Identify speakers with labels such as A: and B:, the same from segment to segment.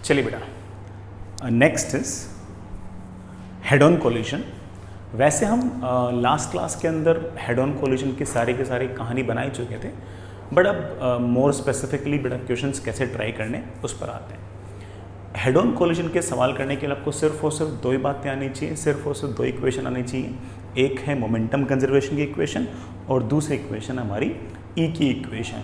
A: चलिए बेटा, next is head on collision. वैसे हम लास्ट क्लास के अंदर हेड ऑन कोलिजन की सारी कहानी बना ही चुके थे, बट अब मोर स्पेसिफिकली बेटा क्वेश्चंस कैसे ट्राई करने उस पर आते हैं। हेड ऑन कोलिजन के सवाल करने के लिए आपको सिर्फ और सिर्फ दो ही बातें आनी चाहिए, सिर्फ और सिर्फ दो इक्वेशन आनी चाहिए। एक है मोमेंटम कंजर्वेशन की इक्वेशन और दूसरी इक्वेशन हमारी ई की इक्वेशन।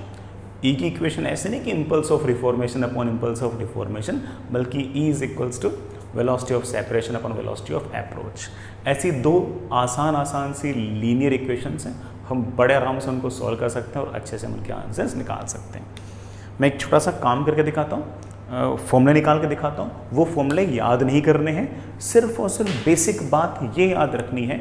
A: ई की इक्वेशन ऐसे नहीं कि impulse of reformation upon impulse of reformation, बल्कि E is equals to velocity of separation upon velocity of approach. ऐसी दो आसान सी लीनियर इक्वेशंस हैं, हम बड़े आराम से उनको सॉल्व कर सकते हैं और अच्छे से उनके आंसर्स निकाल सकते हैं। मैं एक छोटा सा काम करके दिखाता हूँ, फॉर्मूले निकाल के दिखाता हूँ। वो फॉर्मूले याद नहीं करने हैं, सिर्फ और सिर्फ बेसिक बात ये याद रखनी है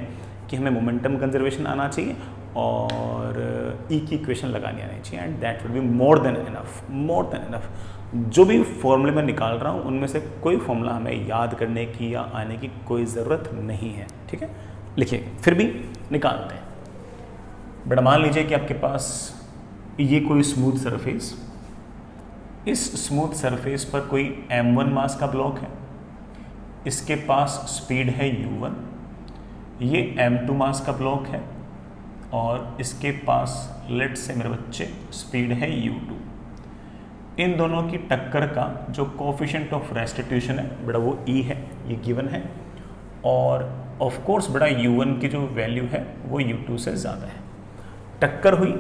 A: कि हमें मोमेंटम कंजर्वेशन आना चाहिए और ई की इक्वेशन लगानी आनी चाहिए, and that will be more than enough. जो भी फॉर्मूले मैं निकाल रहा हूँ उनमें से कोई फॉर्मूला हमें याद करने की या आने की कोई ज़रूरत नहीं है, ठीक है। लिखिए, फिर भी निकालते हैं। बड़ा मान लीजिए कि आपके पास ये कोई स्मूथ सरफेस, इस स्मूथ सरफेस पर कोई m1 मास का ब्लॉक है, इसके पास स्पीड है u1, ये m2 मास का ब्लॉक है और इसके पास लेट्स से मेरे बच्चे स्पीड है u2। इन दोनों की टक्कर का जो कोफिशिएंट ऑफ रेस्टिट्यूशन है बेटा वो e है, ये गिवन है, और ऑफ कोर्स बेटा u1 की जो वैल्यू है वो u2 से ज़्यादा है। टक्कर हुई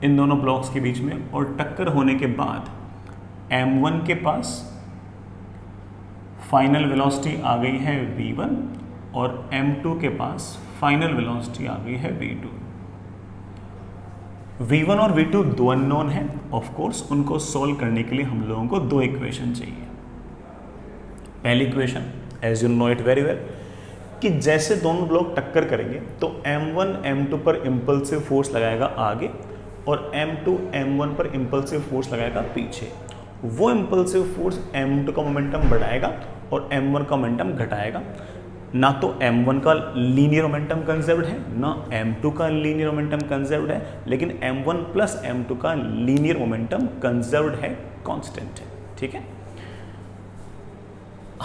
A: इन दोनों ब्लॉक्स के बीच में, और टक्कर होने के बाद m1 के पास फाइनल वेलोसिटी आ गई है v1 और m2 के पास फाइनल वेलोसिटी आ गई है v2। v1 और v2 दो अननोन हैं, ऑफ कोर्स उनको सोल्व करने के लिए हम लोगों को दो इक्वेशन चाहिए। पहली equation as you know it very well कि जैसे दोनों ब्लॉक टक्कर करेंगे तो m1 m2 पर इम्पल्सिव फोर्स लगाएगा आगे और m2 m1 पर इम्पल्सिव फोर्स लगाएगा पीछे। वो इम्पल्सिव फोर्स m2 का मोमेंटम बढ़ाएगा और m1 का मोमेंटम घटाएगा। ना तो m1 का लीनियर मोमेंटम कंजर्व्ड है, ना m2 का लीनियर मोमेंटम कंजर्व्ड है, लेकिन m1 प्लस m2 का लीनियर मोमेंटम कंजर्व्ड है, कांस्टेंट है, ठीक है।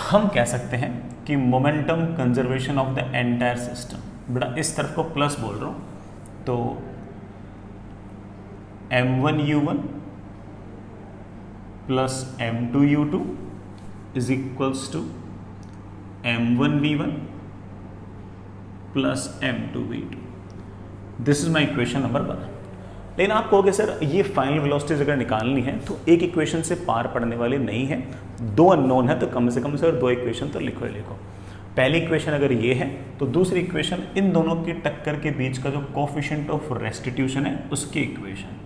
A: हम कह सकते हैं कि momentum conservation of the entire system, बेटा इस तरफ को प्लस बोल रहा हूं तो m1 u1 plus m2 u2 is equals to m1 v1 plus m2 v2। This is my equation number 1। लेकिन आप कहोगे सर ये फाइनल वेलोसिटीज अगर निकालनी है तो एक इक्वेशन से पार पड़ने वाली नहीं है, दो अननोन है, तो कम से कम सर दो इक्वेशन तो लिखो ही लिखो। पहली इक्वेशन अगर ये है तो दूसरी इक्वेशन इन दोनों की टक्कर के बीच का जो कोफिशिएंट ऑफ रेस्टिट्यूशन है उसकी equation.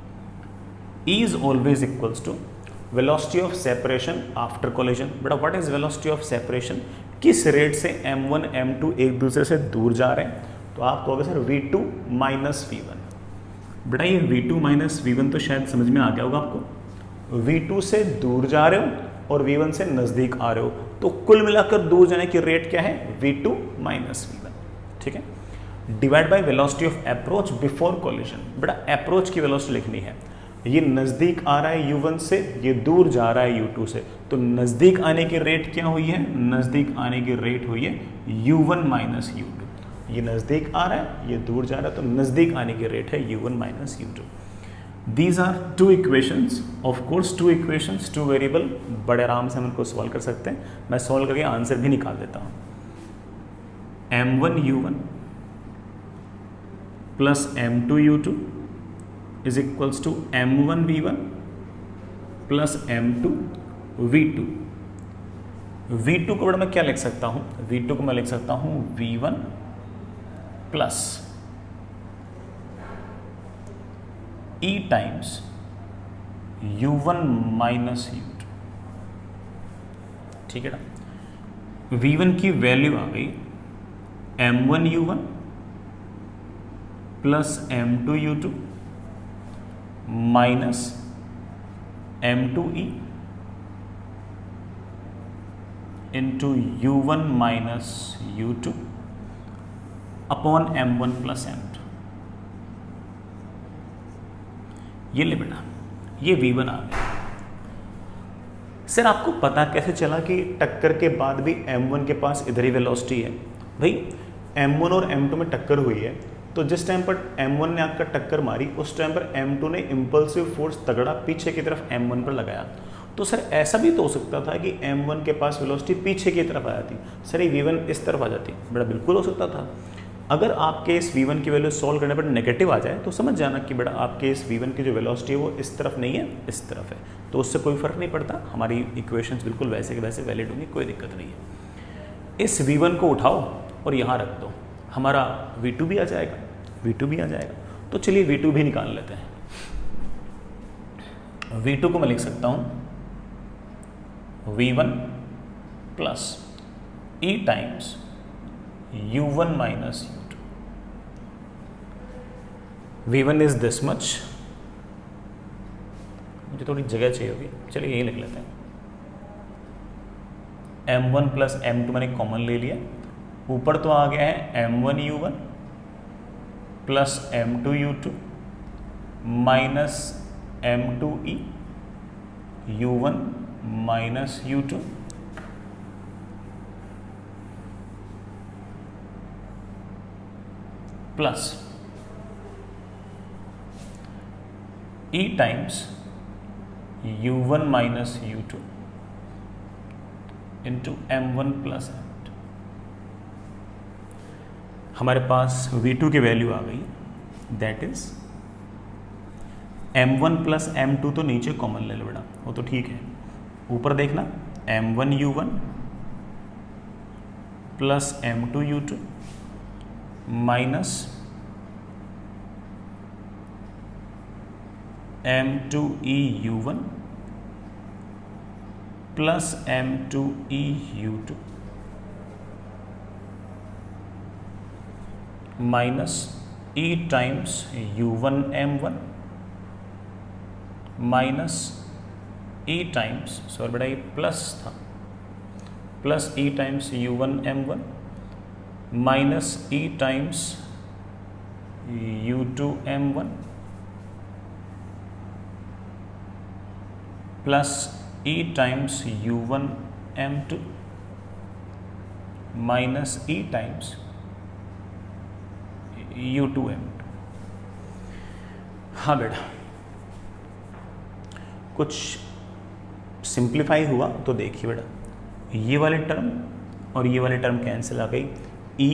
A: E is always equals to velocity of separation after collision। बेटा what is velocity of separation? किस रेट से m1 m2 एक दूसरे से दूर जा रहे हैं? तो आप कहोगे सर v2 माइनस v1। बेटा ये v2 माइनस v1 तो शायद समझ में आ गया होगा आपको। v2 से दूर जा रहे हो और v1 से नज़दीक आ रहे हो, तो कुल मिलाकर दूर जाने की रेट क्या है? v2 माइनस v1, ठीक है। Divide by velocity of approach before collision. बेटा अप्रोच की वेलोसिटी लिखनी है, ये नज़दीक आ रहा है u1 से, ये दूर जा रहा है u2 से, तो नज़दीक आने की रेट क्या हुई है? नज़दीक आने की रेट हुई है u1 माइनस u2। ये नज़दीक आ रहा है, ये दूर जा रहा है, तो नज़दीक आने की रेट है u1 minus u2। These are two equations, of course two equations, two variable, बड़े आराम से हम इनको सॉल्व कर सकते हैं। मैं सॉल्व करके आंसर भी निकाल देता हूँ। m1 u1 plus m2 u2 is equals to m1 v1 plus m2 v2। v2 को बड़ा मैं क्या लिख सकता हूँ? v2 को मैं लिख सकता हूँ v1 plus e times u1 minus u2, ठीक है ना। v1 की वैल्यू आ गई m1 u1 plus m2 u2 minus m2e into u1 minus u2 upon m1 plus m2। ये ले बेटा, ये v1 आ गया। सर आपको पता कैसे चला कि टक्कर के बाद भी m1 के पास इधर ही वेलोसिटी है? भाई m1 और m2 में टक्कर हुई है, तो जिस टाइम पर m1 ने आपका टक्कर मारी उस टाइम पर m2 ने इम्पल्सिव फोर्स तगड़ा पीछे की तरफ m1 पर लगाया। तो सर ऐसा भी तो हो सकता था कि m1 के पास वेलोसिटी पीछे की तरफ आ जाती, सर ये v1 इस तरफ आ जाती। बड़ा बिल्कुल हो सकता था। अगर आपके इस v1 की वैल्यू सॉल्व करने पर नेगेटिव आ जाए तो समझ जाना कि बेटा आपके इस v1 की जो वेलोसिटी है वो इस तरफ नहीं है, इस तरफ है, तो उससे कोई फर्क नहीं पड़ता, हमारी इक्वेशंस बिल्कुल वैसे के वैसे वैलिड होंगी, कोई दिक्कत नहीं है। इस v1 को उठाओ और यहाँ रख दो, हमारा v2 भी आ जाएगा, v2 भी आ जाएगा। तो चलिए v2 भी निकाल लेते हैं। v2 को मैं लिख सकता हूँ v1 plus e times u1 minus u2। v1 is this much, मुझे थोड़ी जगह चाहिए होगी, चलिए यही लिख लेते हैं। m1 प्लस m2 मैंने कॉमन ले लिया, ऊपर तो आ गया है m1 u1 plus m2 u2 minus m2e u1 minus u2 plus e times u1 minus u2 into m1 plus m2। हमारे पास v2 की वैल्यू आ गई, that is m1 plus m2 तो नीचे कॉमन ले लो बेटा, वो तो ठीक है। ऊपर देखना m1 u1 plus m2 u2 minus m2e u1 plus m2e u2 minus e times u1 m1 minus e times, sorry बेटा ये प्लस था, plus e times u1 m1 minus e times u2 m1 plus e times u1 m2 minus e times u2 m2। हाँ बेटा, कुछ simplify हुआ तो देखिए बेटा, ये वाले टर्म और ये वाली टर्म कैंसिल आ गई, e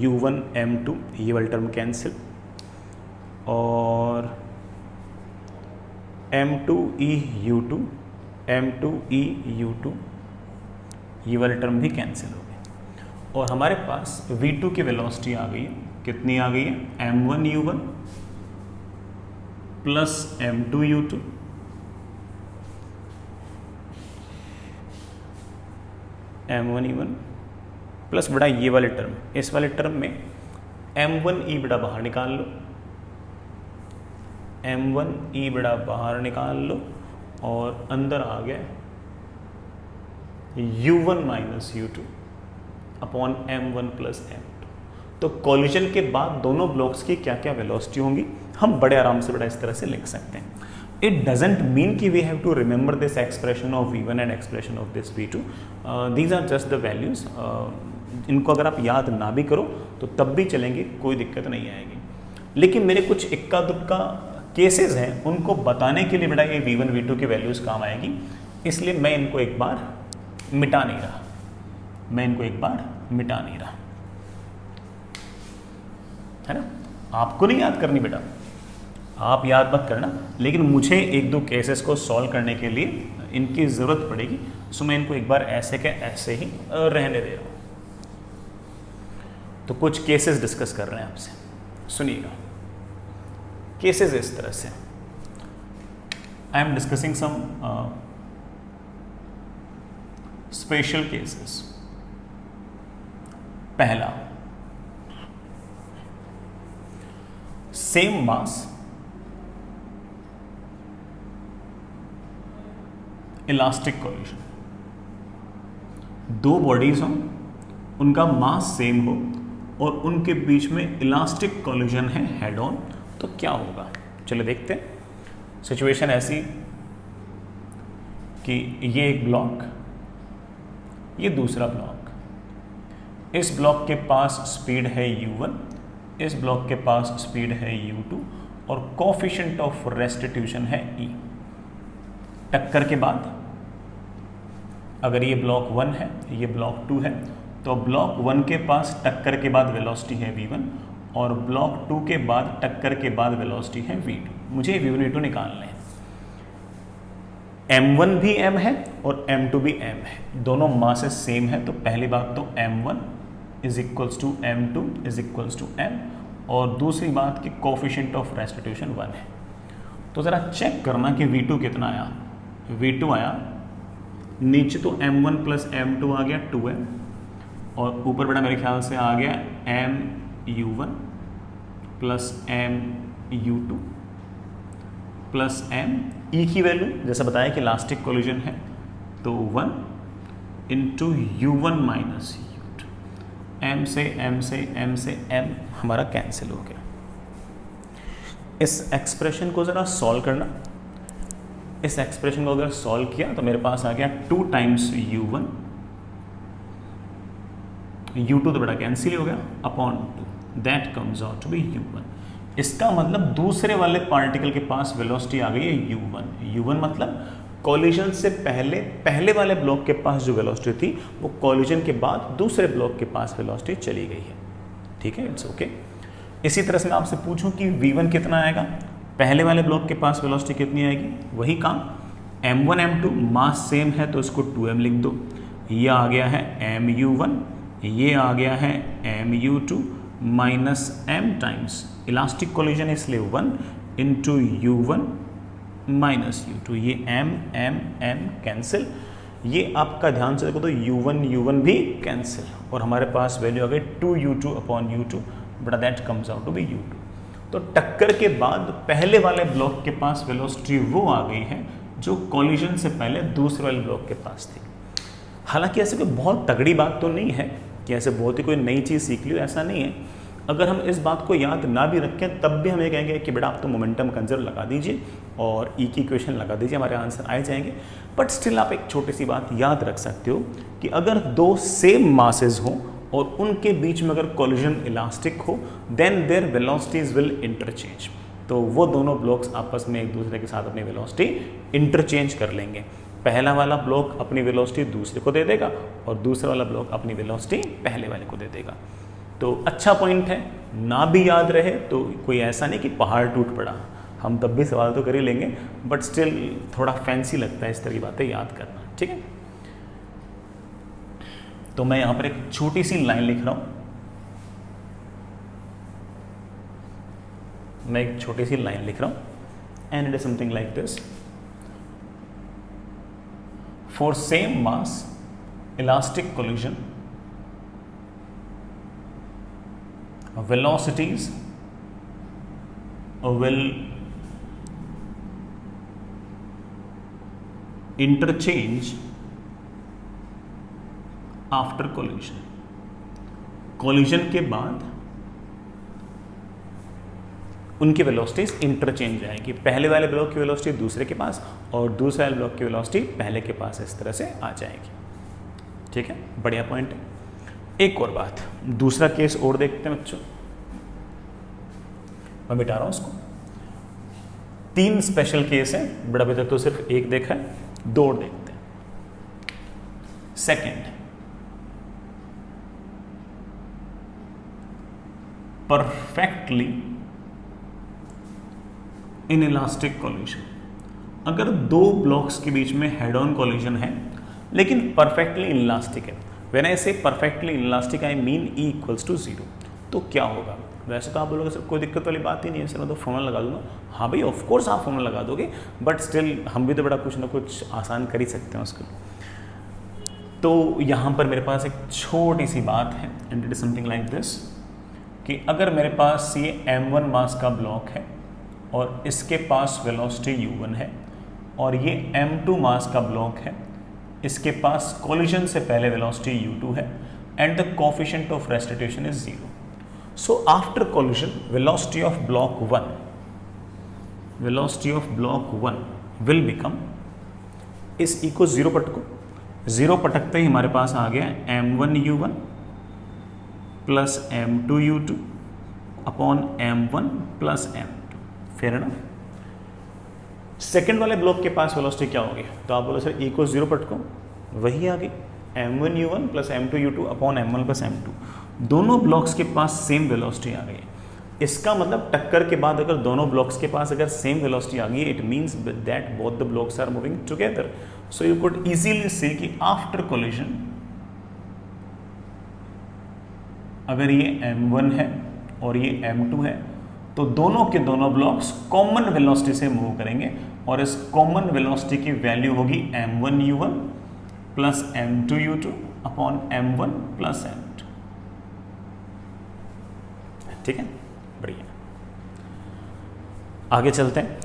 A: u1 m2 ये वाली टर्म कैंसिल, और m2e u2 m2e u2 ये वाली टर्म भी कैंसिल हो गई, और हमारे पास v2 की वेलोसिटी आ गई है, कितनी आ गई है, m1 u1 plus m2 u2 m1 u1 plus बेटा ये वाले टर्म, इस वाले टर्म में m1e बेटा बाहर निकाल लो, m1e बेटा बाहर निकाल लो, और अंदर आ गया u1 minus u2 upon m1 plus m2। तो कॉलिजन के बाद दोनों ब्लॉक्स की क्या क्या वेलोसिटी होंगी हम बड़े आराम से बेटा इस तरह से लिख सकते हैं। It doesn't mean कि we have to remember this expression of v1 and expression of this v2. These are just the values. इनको अगर आप याद ना भी करो तो तब भी चलेंगे, कोई दिक्कत नहीं आएगी। लेकिन मेरे कुछ इक्का दुक्का केसेस हैं, उनको बताने के लिए बेटा ये v1 v2 की वैल्यूज़ काम आएगी, इसलिए मैं इनको एक बार मिटा नहीं रहा, है ना। आपको नहीं याद करनी बेटा, आप याद मत करना, लेकिन मुझे एक दो केसेस को सॉल्व करने के लिए इनकी ज़रूरत पड़ेगी, सो मैं इनको एक बार ऐसे के ऐसे ही रहने दे रहा हूँ। तो कुछ केसेस डिस्कस कर रहे हैं आपसे, सुनिएगा। केसेस इस तरह से, I am discussing some special cases. पहला, सेम मास, इलास्टिक कोलिजन, दो बॉडीज हों, उनका मास सेम हो और उनके बीच में इलास्टिक कोलिजन है हेड ऑन, तो क्या होगा। चलिए देखते हैं। सिचुएशन ऐसी कि ये एक ब्लॉक, ये दूसरा ब्लॉक, इस ब्लॉक के पास स्पीड है u1, इस ब्लॉक के पास स्पीड है u2 और कोफिशिएंट ऑफ रेस्टिट्यूशन है e। टक्कर के बाद अगर ये ब्लॉक 1 है, ये ब्लॉक 2 है, तो ब्लॉक 1 के पास टक्कर के बाद वेलोसिटी है v1 और ब्लॉक 2 के बाद टक्कर के बाद वेलोसिटी है v2। मुझे v1 v2 निकालने हैं। m1 भी m है और m2 भी m है, दोनों मासेस सेम है, तो पहली बात तो m1 is equals to m2 is equals to m, और दूसरी बात कि कोफिशिएंट ऑफ रेस्टिट्यूशन 1 है। तो ज़रा चेक करना कि v2 कितना आया। v2 आया, नीचे तो m1 प्लस m2 आ गया 2m, और ऊपर बेटा मेरे ख्याल से आ गया mu1 plus mu2 plus m। ई की वैल्यू जैसा बताया कि इलास्टिक कोलिजन है, तो 1 into u1 minus u2, m से m हमारा कैंसिल हो गया। इस एक्सप्रेशन को ज़रा सॉल्व करना। इस एक्सप्रेशन को अगर सॉल्व किया तो मेरे पास आ गया 2 टाइम्स u1, u2 तो बड़ा कैंसिल हो गया, upon 2, that comes out to be u1। इसका मतलब दूसरे वाले पार्टिकल के पास वेलोसिटी आ गई है u1 मतलब कॉलिजन से पहले वाले ब्लॉक के पास जो वेलोसिटी थी वो कॉलिजन के बाद दूसरे ब्लॉक के पास वेलोसिटी चली गई है। ठीक है, इट्स ओके। इसी तरह से मैं आपसे पूछूं कि v1 कितना आएगा, पहले वाले ब्लॉक के पास वेलोसिटी कितनी आएगी, वही काम, m1 m2 मास सेम है तो इसको 2m लिख दो, ये आ गया है mu1, ये आ गया है mu2 minus m times elastic collision इसलिए 1 इंटू u1 माइनस u2, ये m कैंसिल, ये आपका ध्यान से देखो तो u1 भी कैंसिल, और हमारे पास वैल्यू आ गई 2u2 upon u2, but that comes out to be u2। तो टक्कर के बाद पहले वाले ब्लॉक के पास वेलोसिटी वो आ गई है जो कॉलिजन से पहले दूसरे वाले ब्लॉक के पास थी। हालांकि ऐसे कोई बहुत तगड़ी बात तो नहीं है कि ऐसे बहुत ही कोई नई चीज़ सीख ली हो, ऐसा नहीं है। अगर हम इस बात को याद ना भी रखें तब भी हमें कहेंगे कि बेटा आप तो मोमेंटम कंजर्व लगा दीजिए और ई की इक्वेशन लगा दीजिए, हमारे आंसर आ जाएंगे। बट स्टिल आप एक छोटी सी बात याद रख सकते हो कि अगर दो सेम मासेस हों और उनके बीच में अगर कोलिजन इलास्टिक हो then their velocities will interchange, तो वो दोनों ब्लॉक्स आपस में एक दूसरे के साथ अपनी वेलोसिटी इंटरचेंज कर लेंगे। पहला वाला ब्लॉक अपनी वेलोसिटी दूसरे को दे देगा और दूसरा वाला ब्लॉक अपनी वेलोसिटी पहले वाले को दे देगा। तो अच्छा पॉइंट है, ना भी याद रहे तो कोई ऐसा नहीं कि पहाड़ टूट पड़ा, हम तब भी सवाल तो कर ही लेंगे, बट स्टिल थोड़ा फैंसी लगता है इस तरह की बातें याद करना। ठीक है, तो मैं यहां पर एक छोटी सी लाइन लिख रहा हूं, मैं एक छोटी सी लाइन लिख रहा हूं, and it is something like this. For same mass, elastic collision, velocities will interchange after collision. Collision के बाद उनकी वेलोसिटीज इंटरचेंज आएगी, पहले वाले ब्लॉक की वेलोसिटी दूसरे के पास और दूसरे वाले ब्लॉक की वेलोसिटी पहले के पास, इस तरह से आ जाएगी। ठीक है, बढ़िया पॉइंट है। एक और बात, दूसरा केस और देखते हैं बच्चों, मैं मिटा रहा हूं उसको। 3 स्पेशल केस है, बड़ा अभी तक तो सिर्फ एक देखा है, 2 और देखते हैं। Second, perfectly in elastic collision, अगर 2 ब्लॉक्स के बीच में हेड ऑन कोलिजन है लेकिन परफेक्टली इनलास्टिक है, when I say perfectly inelastic I mean E equals to 0, तो क्या होगा? वैसे तो आप बोलोगे सर कोई दिक्कत वाली बात ही नहीं है सर, मैं तो फॉर्मूला लगा दूंगा। हाँ भाई, ऑफ कोर्स आप फॉर्मूला लगा दोगे, बट स्टिल हम भी तो बड़ा कुछ ना कुछ आसान कर ही सकते हैं उसको। तो यहाँ पर मेरे पास एक छोटी सी बात है, and it is something like this, कि अगर मेरे पास ये m1 मास का ब्लॉक है और इसके पास वेलोसिटी u1 है, और ये m2 मास का ब्लॉक है, इसके पास कोलिजन से पहले वेलोसिटी u2 है, and the coefficient of restitution is 0. So after collision, velocity of block 1 will become इस ई को 0 पटको, 0 पटकते ही हमारे पास आ गया m1u1 plus m2u2 upon m1 plus m2, fair enough. Second वाले ब्लॉक के पास वेलोसिटी क्या होगी, तो आप बोलो सर ई को 0 पटको, वही आ गई m1u1 plus m2u2 upon m1 plus m2। दोनों ब्लॉक्स के पास सेम वेलोसिटी आ गई। इसका मतलब टक्कर के बाद अगर दोनों ब्लॉक्स के पास अगर सेम वेलोसिटी आ गई, it means that both the blocks are moving together. So you could easily say that after collision अगर ये m1 है और ये m2 है, तो दोनों के दोनों ब्लॉक्स कॉमन वेलोसिटी से मूव करेंगे और इस कॉमन वेलोसिटी की वैल्यू होगी m1u1 plus m2u2 upon m1 plus m2। ठीक है, बढ़िया। आगे चलते हैं,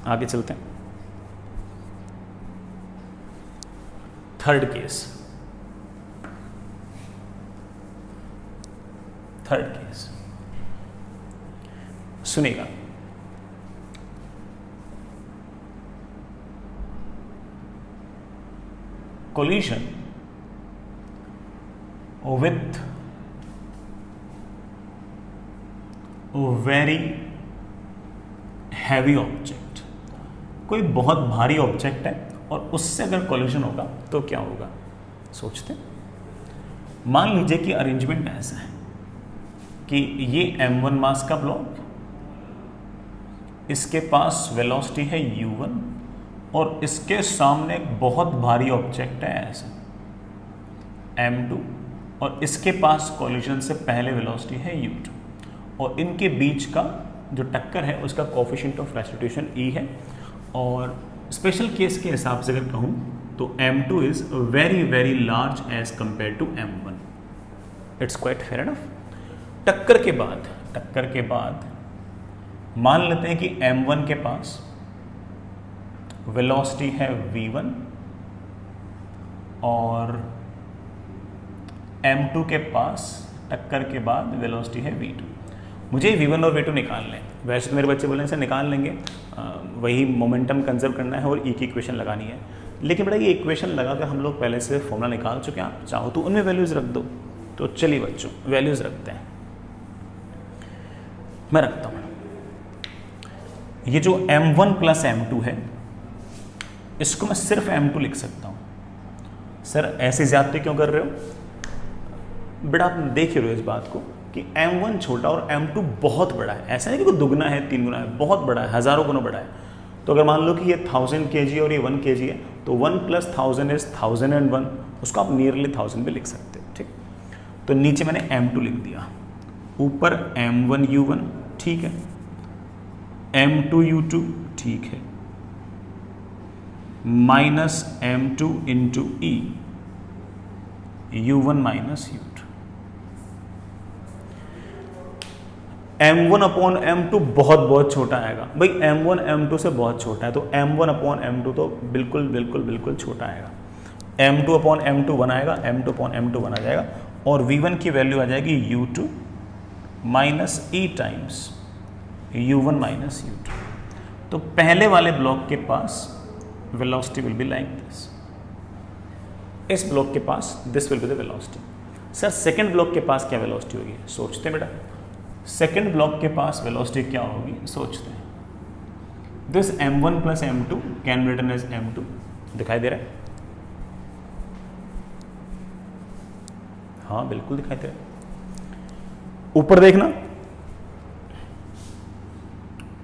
A: आगे चलते हैं। थर्ड केस, थर्ड केस सुनिएगा। collision with a very heavy object, कोई बहुत भारी ऑब्जेक्ट है और उससे अगर कोलिजन होगा तो क्या होगा, सोचते हैं। मान लीजिए कि अरेंजमेंट ऐसा है कि ये m1 मास का ब्लॉक, इसके पास वेलोसिटी है u1 और इसके सामने एक बहुत भारी ऑब्जेक्ट है ऐसा m2 और इसके पास कोलिजन से पहले वेलोसिटी है u2 और इनके बीच का जो टक्कर है उसका कोएफिशिएंट ऑफ रेस्टिट्यूशन e है। और स्पेशल केस के हिसाब से अगर कहूँ तो m2 is very very large as compare to m1। It's quite fair enough. टक्कर के बाद मान लेते हैं कि m1 के पास वेलोसिटी है v1 और m2 के पास टक्कर के बाद वेलोसिटी है v2। मुझे v1 और v2 निकाल लें। वैसे तो मेरे बच्चे बोले से निकाल लेंगे, वही मोमेंटम कंजर्व करना है और e की इक्वेशन लगानी है। लेकिन बेटा ये इक्वेशन लगाकर हम लोग पहले से फॉर्मूला निकाल चुके हैं, आप चाहो तो उनमें वैल्यूज रख दो। तो चलिए बच्चों वैल्यूज रखते हैं, मैं रखता हूँ। ये जो m1 प्लस m2 है इसको मैं सिर्फ m2 लिख सकता हूँ। सर ऐसे ज्यादती क्यों कर रहे हो बेटा, आप देख ही रहे हो इस बात को कि m1 छोटा और m2 बहुत बड़ा है। ऐसा नहीं कि कोई दुगना है 3 गुना है, बहुत बड़ा है, हज़ारों गुना बड़ा है। तो अगर मान लो कि ये 1000 kg और ये 1 kg है तो 1 प्लस 1000 इज 1001, उसको आप नियरली 1000 भी लिख सकते हैं। ठीक, तो नीचे मैंने m2 लिख दिया, ऊपर m1u1 ठीक है, m2u2 ठीक है, माइनस m2 इंटू ई u1 minus u2। m1 upon m2 बहुत छोटा आएगा भाई, m1 m2 से बहुत छोटा है तो m1 अपॉन m2 तो बिल्कुल छोटा आएगा। m2 अपॉन m2 1 आएगा, m2 अपॉन m2 1 आ जाएगा और v1 की वैल्यू आ जाएगी u2 minus e times u1 minus u2। तो पहले वाले ब्लॉक के पास velocity will be like this, इस ब्लॉक के पास this will be the velocity. Sir second block के पास क्या वेलोसिटी होगी, सोचते हैं बेटा। सेकंड ब्लॉक के पास वेलोसिटी क्या होगी, सोचते हैं। This m1 plus m2 can be written as m2, दिखाई दे रहा है? हाँ बिल्कुल दिखाई दे रहा है। ऊपर देखना,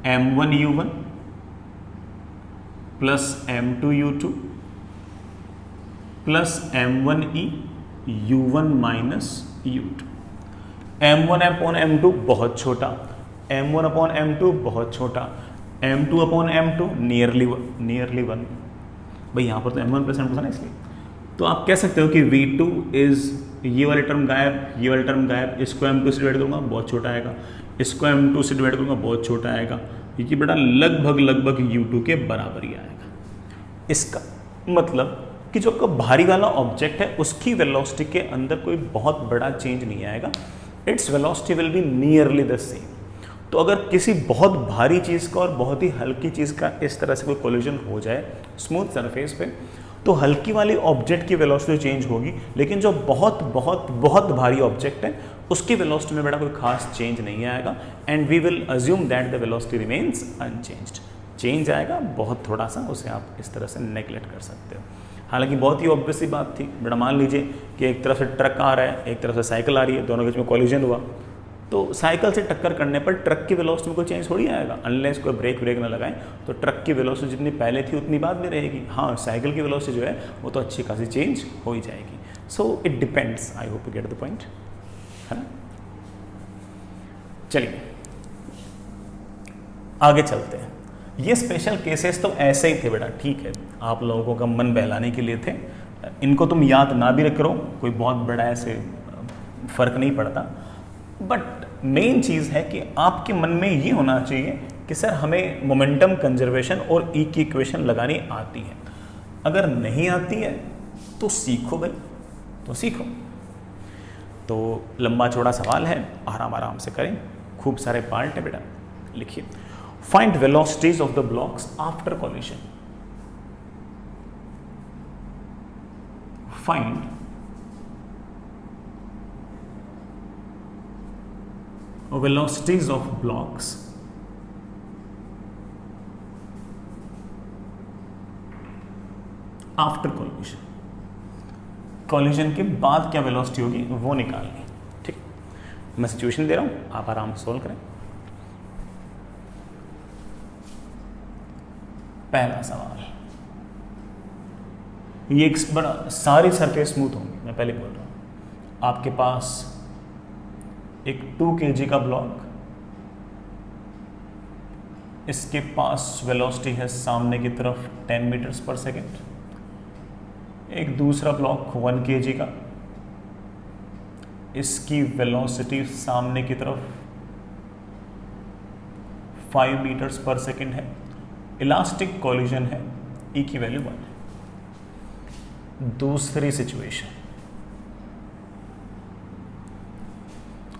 A: m1u1 plus m2u2 plus m1e u1 minus u2। m1 upon m2 बहुत छोटा, m1 अपॉन m2 बहुत छोटा, m2 अपॉन m2 नियरली 1। भाई यहाँ पर तो m1 प्लस m2 था ना, इसलिए तो आप कह सकते हो कि v2 इज ये वाली टर्म गायब, ये वाली टर्म गायब, इसको m2 से डिवाइड करूँगा बहुत छोटा आएगा, इसको m2 से डिवाइड करूँगा बहुत छोटा आएगा, क्योंकि बेटा लगभग u2 के बराबर ही आएगा। इसका मतलब कि जो आपका भारी वाला ऑब्जेक्ट है उसकी वेलोसिटी के अंदर कोई बहुत बड़ा चेंज नहीं आएगा, its velocity will be nearly the same. तो अगर किसी बहुत भारी चीज़ का और बहुत ही हल्की चीज़ का इस तरह से कोई कोलिजन हो जाए स्मूथ सरफेस पे, तो हल्की वाली ऑब्जेक्ट की वेलोसिटी चेंज होगी, लेकिन जो बहुत बहुत बहुत भारी ऑब्जेक्ट है उसकी वेलोसिटी में बड़ा कोई खास चेंज नहीं आएगा, and we will assume that the velocity remains unchanged. Change आएगा बहुत थोड़ा सा, उसे आप इस तरह से नेगलेक्ट कर सकते हो। हालांकि बहुत ही ऑब्वियस सी बात थी, बड़ा मान लीजिए कि एक तरफ से ट्रक आ रहा है, एक तरफ से साइकिल आ रही है, दोनों के बीच में कोलिजन हुआ, तो साइकिल से टक्कर करने पर ट्रक की वेलोसिटी में कोई चेंज थोड़ी आएगा, अनलेस कोई ब्रेक ना लगाएं, तो ट्रक की वेलोसिटी जितनी पहले थी उतनी बाद में रहेगी। हाँ, साइकिल की वेलोसिटी जो है वो तो अच्छी खासी चेंज हो ही जाएगी। So it depends, I hope you get the point, है ना। चलिए आगे चलते हैं। ये स्पेशल केसेस तो ऐसे ही थे बेटा, ठीक है, आप लोगों का मन बहलाने के लिए थे, इनको तुम याद ना भी रखो, कोई बहुत बड़ा ऐसे फर्क नहीं पड़ता, बट मेन चीज़ है कि आपके मन में ये होना चाहिए कि सर हमें मोमेंटम कंजर्वेशन और ई की इक्वेशन लगानी आती है। अगर नहीं आती है तो सीखो भाई, तो सीखो। तो लंबा चौड़ा सवाल है, आराम आराम से करें, खूब सारे पार्ट है बेटा। लिखिए, find velocities of the blocks after collision. Find velocities of blocks after collision। collision के बाद क्या वेलोसिटी होगी वो निकालनी, ठीक। मैं सिचुएशन दे रहा हूं, आप आराम से सोल्व करें। पहला सवाल, ये एक बड़ा सारी सरफेस स्मूथ होंगी, मैं पहले बोल रहा हूं। आपके पास एक 2 kg का ब्लॉक, इसके पास वेलोसिटी है सामने की तरफ 10 मीटर्स पर सेकेंड। एक दूसरा ब्लॉक 1 kg का, इसकी वेलोसिटी सामने की तरफ 5 मीटर्स पर सेकेंड है। इलास्टिक कॉलिजन है, ई की वैल्यू 1 है। दूसरी सिचुएशन,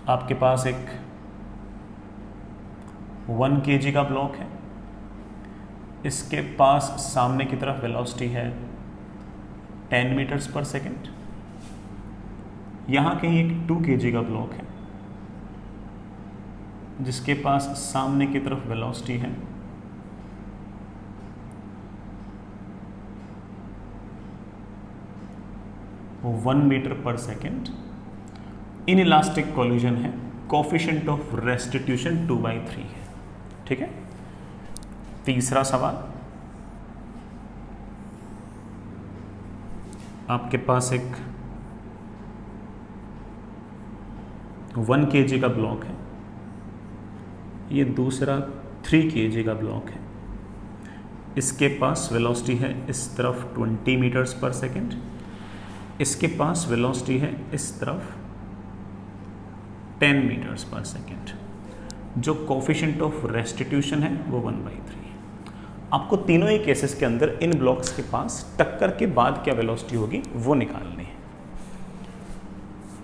A: आपके पास एक 1 kg का ब्लॉक है, इसके पास सामने की तरफ वेलोसिटी है 10 मीटर्स पर सेकेंड। यहाँ कहीं एक 2 kg का ब्लॉक है, जिसके पास सामने की तरफ वेलोसिटी है 1 मीटर पर सेकेंड। इन इलास्टिक कॉलिजन है, कोफिशिएंट ऑफ रेस्टिट्यूशन 2/3 है, ठीक है। तीसरा सवाल, आपके पास एक 1 kg का ब्लॉक है, ये दूसरा 3 kg का ब्लॉक है, इसके पास वेलोसिटी है इस तरफ 20 मीटर्स पर सेकेंड, इसके पास वेलोसिटी है इस तरफ 10 मीटर्स पर सेकेंड। जो कोफिशिएंट ऑफ रेस्टिट्यूशन है वो 1/3 है। आपको तीनों ही केसेस के अंदर इन ब्लॉक्स के पास टक्कर के बाद क्या वेलोसिटी होगी वो निकालनी है।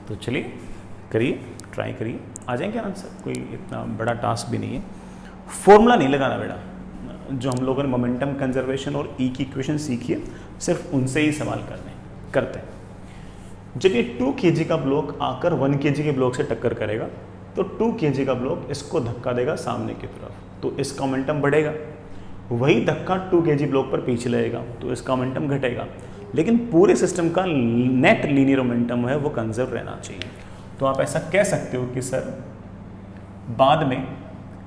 A: तो चलिए करिए, ट्राई करिए, आ जाएंगे आंसर, कोई इतना बड़ा टास्क भी नहीं है। फॉर्मूला नहीं लगाना बेटा, जो हम लोगों ने मोमेंटम कंजर्वेशन और ई की इक्वेशन सीखी है सिर्फ उनसे ही सवाल करते हैं। जब ये 2 kg का ब्लॉक आकर 1 kg के ब्लॉक से टक्कर करेगा तो 2 kg का ब्लॉक इसको धक्का देगा सामने की तरफ, तो इसका मोमेंटम बढ़ेगा। वही धक्का 2 kg ब्लॉक पर पीछे लगेगा तो इसका मोमेंटम घटेगा, लेकिन पूरे सिस्टम का नेट लीनियर मोमेंटम है वो कंजर्व रहना चाहिए। तो आप ऐसा कह सकते हो कि सर बाद में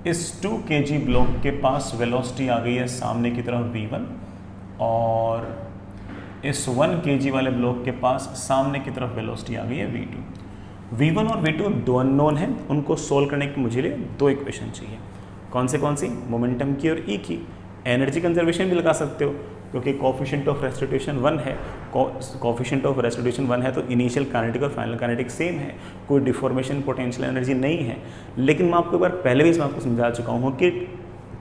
A: इस 2 kg ब्लॉक के पास वेलोसिटी आ गई है सामने की तरफ v1, और इस 1 kg वाले ब्लॉक के पास सामने की तरफ वेलोसिटी आ गई है v2। v1 और v2 दो अननोन हैं, उनको सोल्व करने के मुझे लिए 2 इक्वेशन चाहिए। कौन सी? मोमेंटम की और ई की। एनर्जी कंजर्वेशन भी लगा सकते हो क्योंकि कोफिशिएंट ऑफ रेस्टिट्यूशन 1 है, कोफिशिएंट ऑफ रेस्टिट्यूशन 1 है तो इनिशियल काइनेटिक और फाइनल काइनेटिक सेम है, कोई डिफॉर्मेशन पोटेंशियल एनर्जी नहीं है। लेकिन मैं आपको एक बार पहले भी इस बात को समझा चुका हूँ कि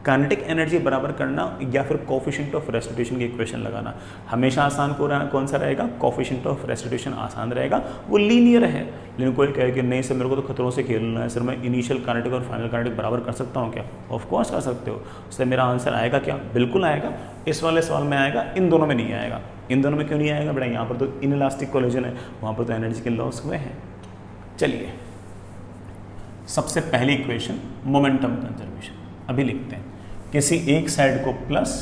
A: काइनेटिक एनर्जी बराबर करना या फिर कोफिशिएंट ऑफ रेस्टिट्यूशन की इक्वेशन लगाना हमेशा आसान कौन सा रहेगा? कोफिशिएंट ऑफ रेस्टिट्यूशन आसान रहेगा, वो लीनियर है। लेकिन कोई कहे कि नहीं सर मेरे को तो खतरों से खेलना है, सर मैं इनिशियल काइनेटिक और फाइनल काइनेटिक बराबर कर सकता हूँ क्या? ऑफ कोर्स कर सकते हो। इसलिए मेरा आंसर आएगा क्या? बिल्कुल आएगा। इस वाले सवाल में आएगा, इन दोनों में नहीं आएगा। इन दोनों में क्यों नहीं आएगा बेटा? यहाँ पर तो इनइलास्टिक कोलिजन है, वहाँ पर तो एनर्जी के लॉस हुए हैं। चलिए सबसे पहली इक्वेशन मोमेंटम कंजर्वेशन अभी लिखते हैं। किसी एक साइड को प्लस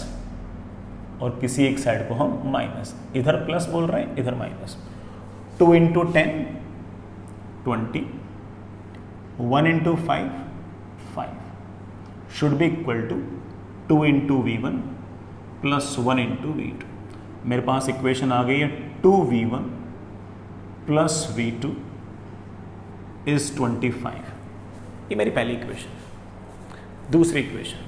A: और किसी एक साइड को हम माइनस, इधर प्लस बोल रहे हैं इधर minus. 2 × 10 20, 1 × 5 5 should be equal to 2 × V1 plus 1 × V2। मेरे पास इक्वेशन आ गई है 2V1 प्लस V2 इज 25। ये मेरी पहली इक्वेशन। दूसरी equation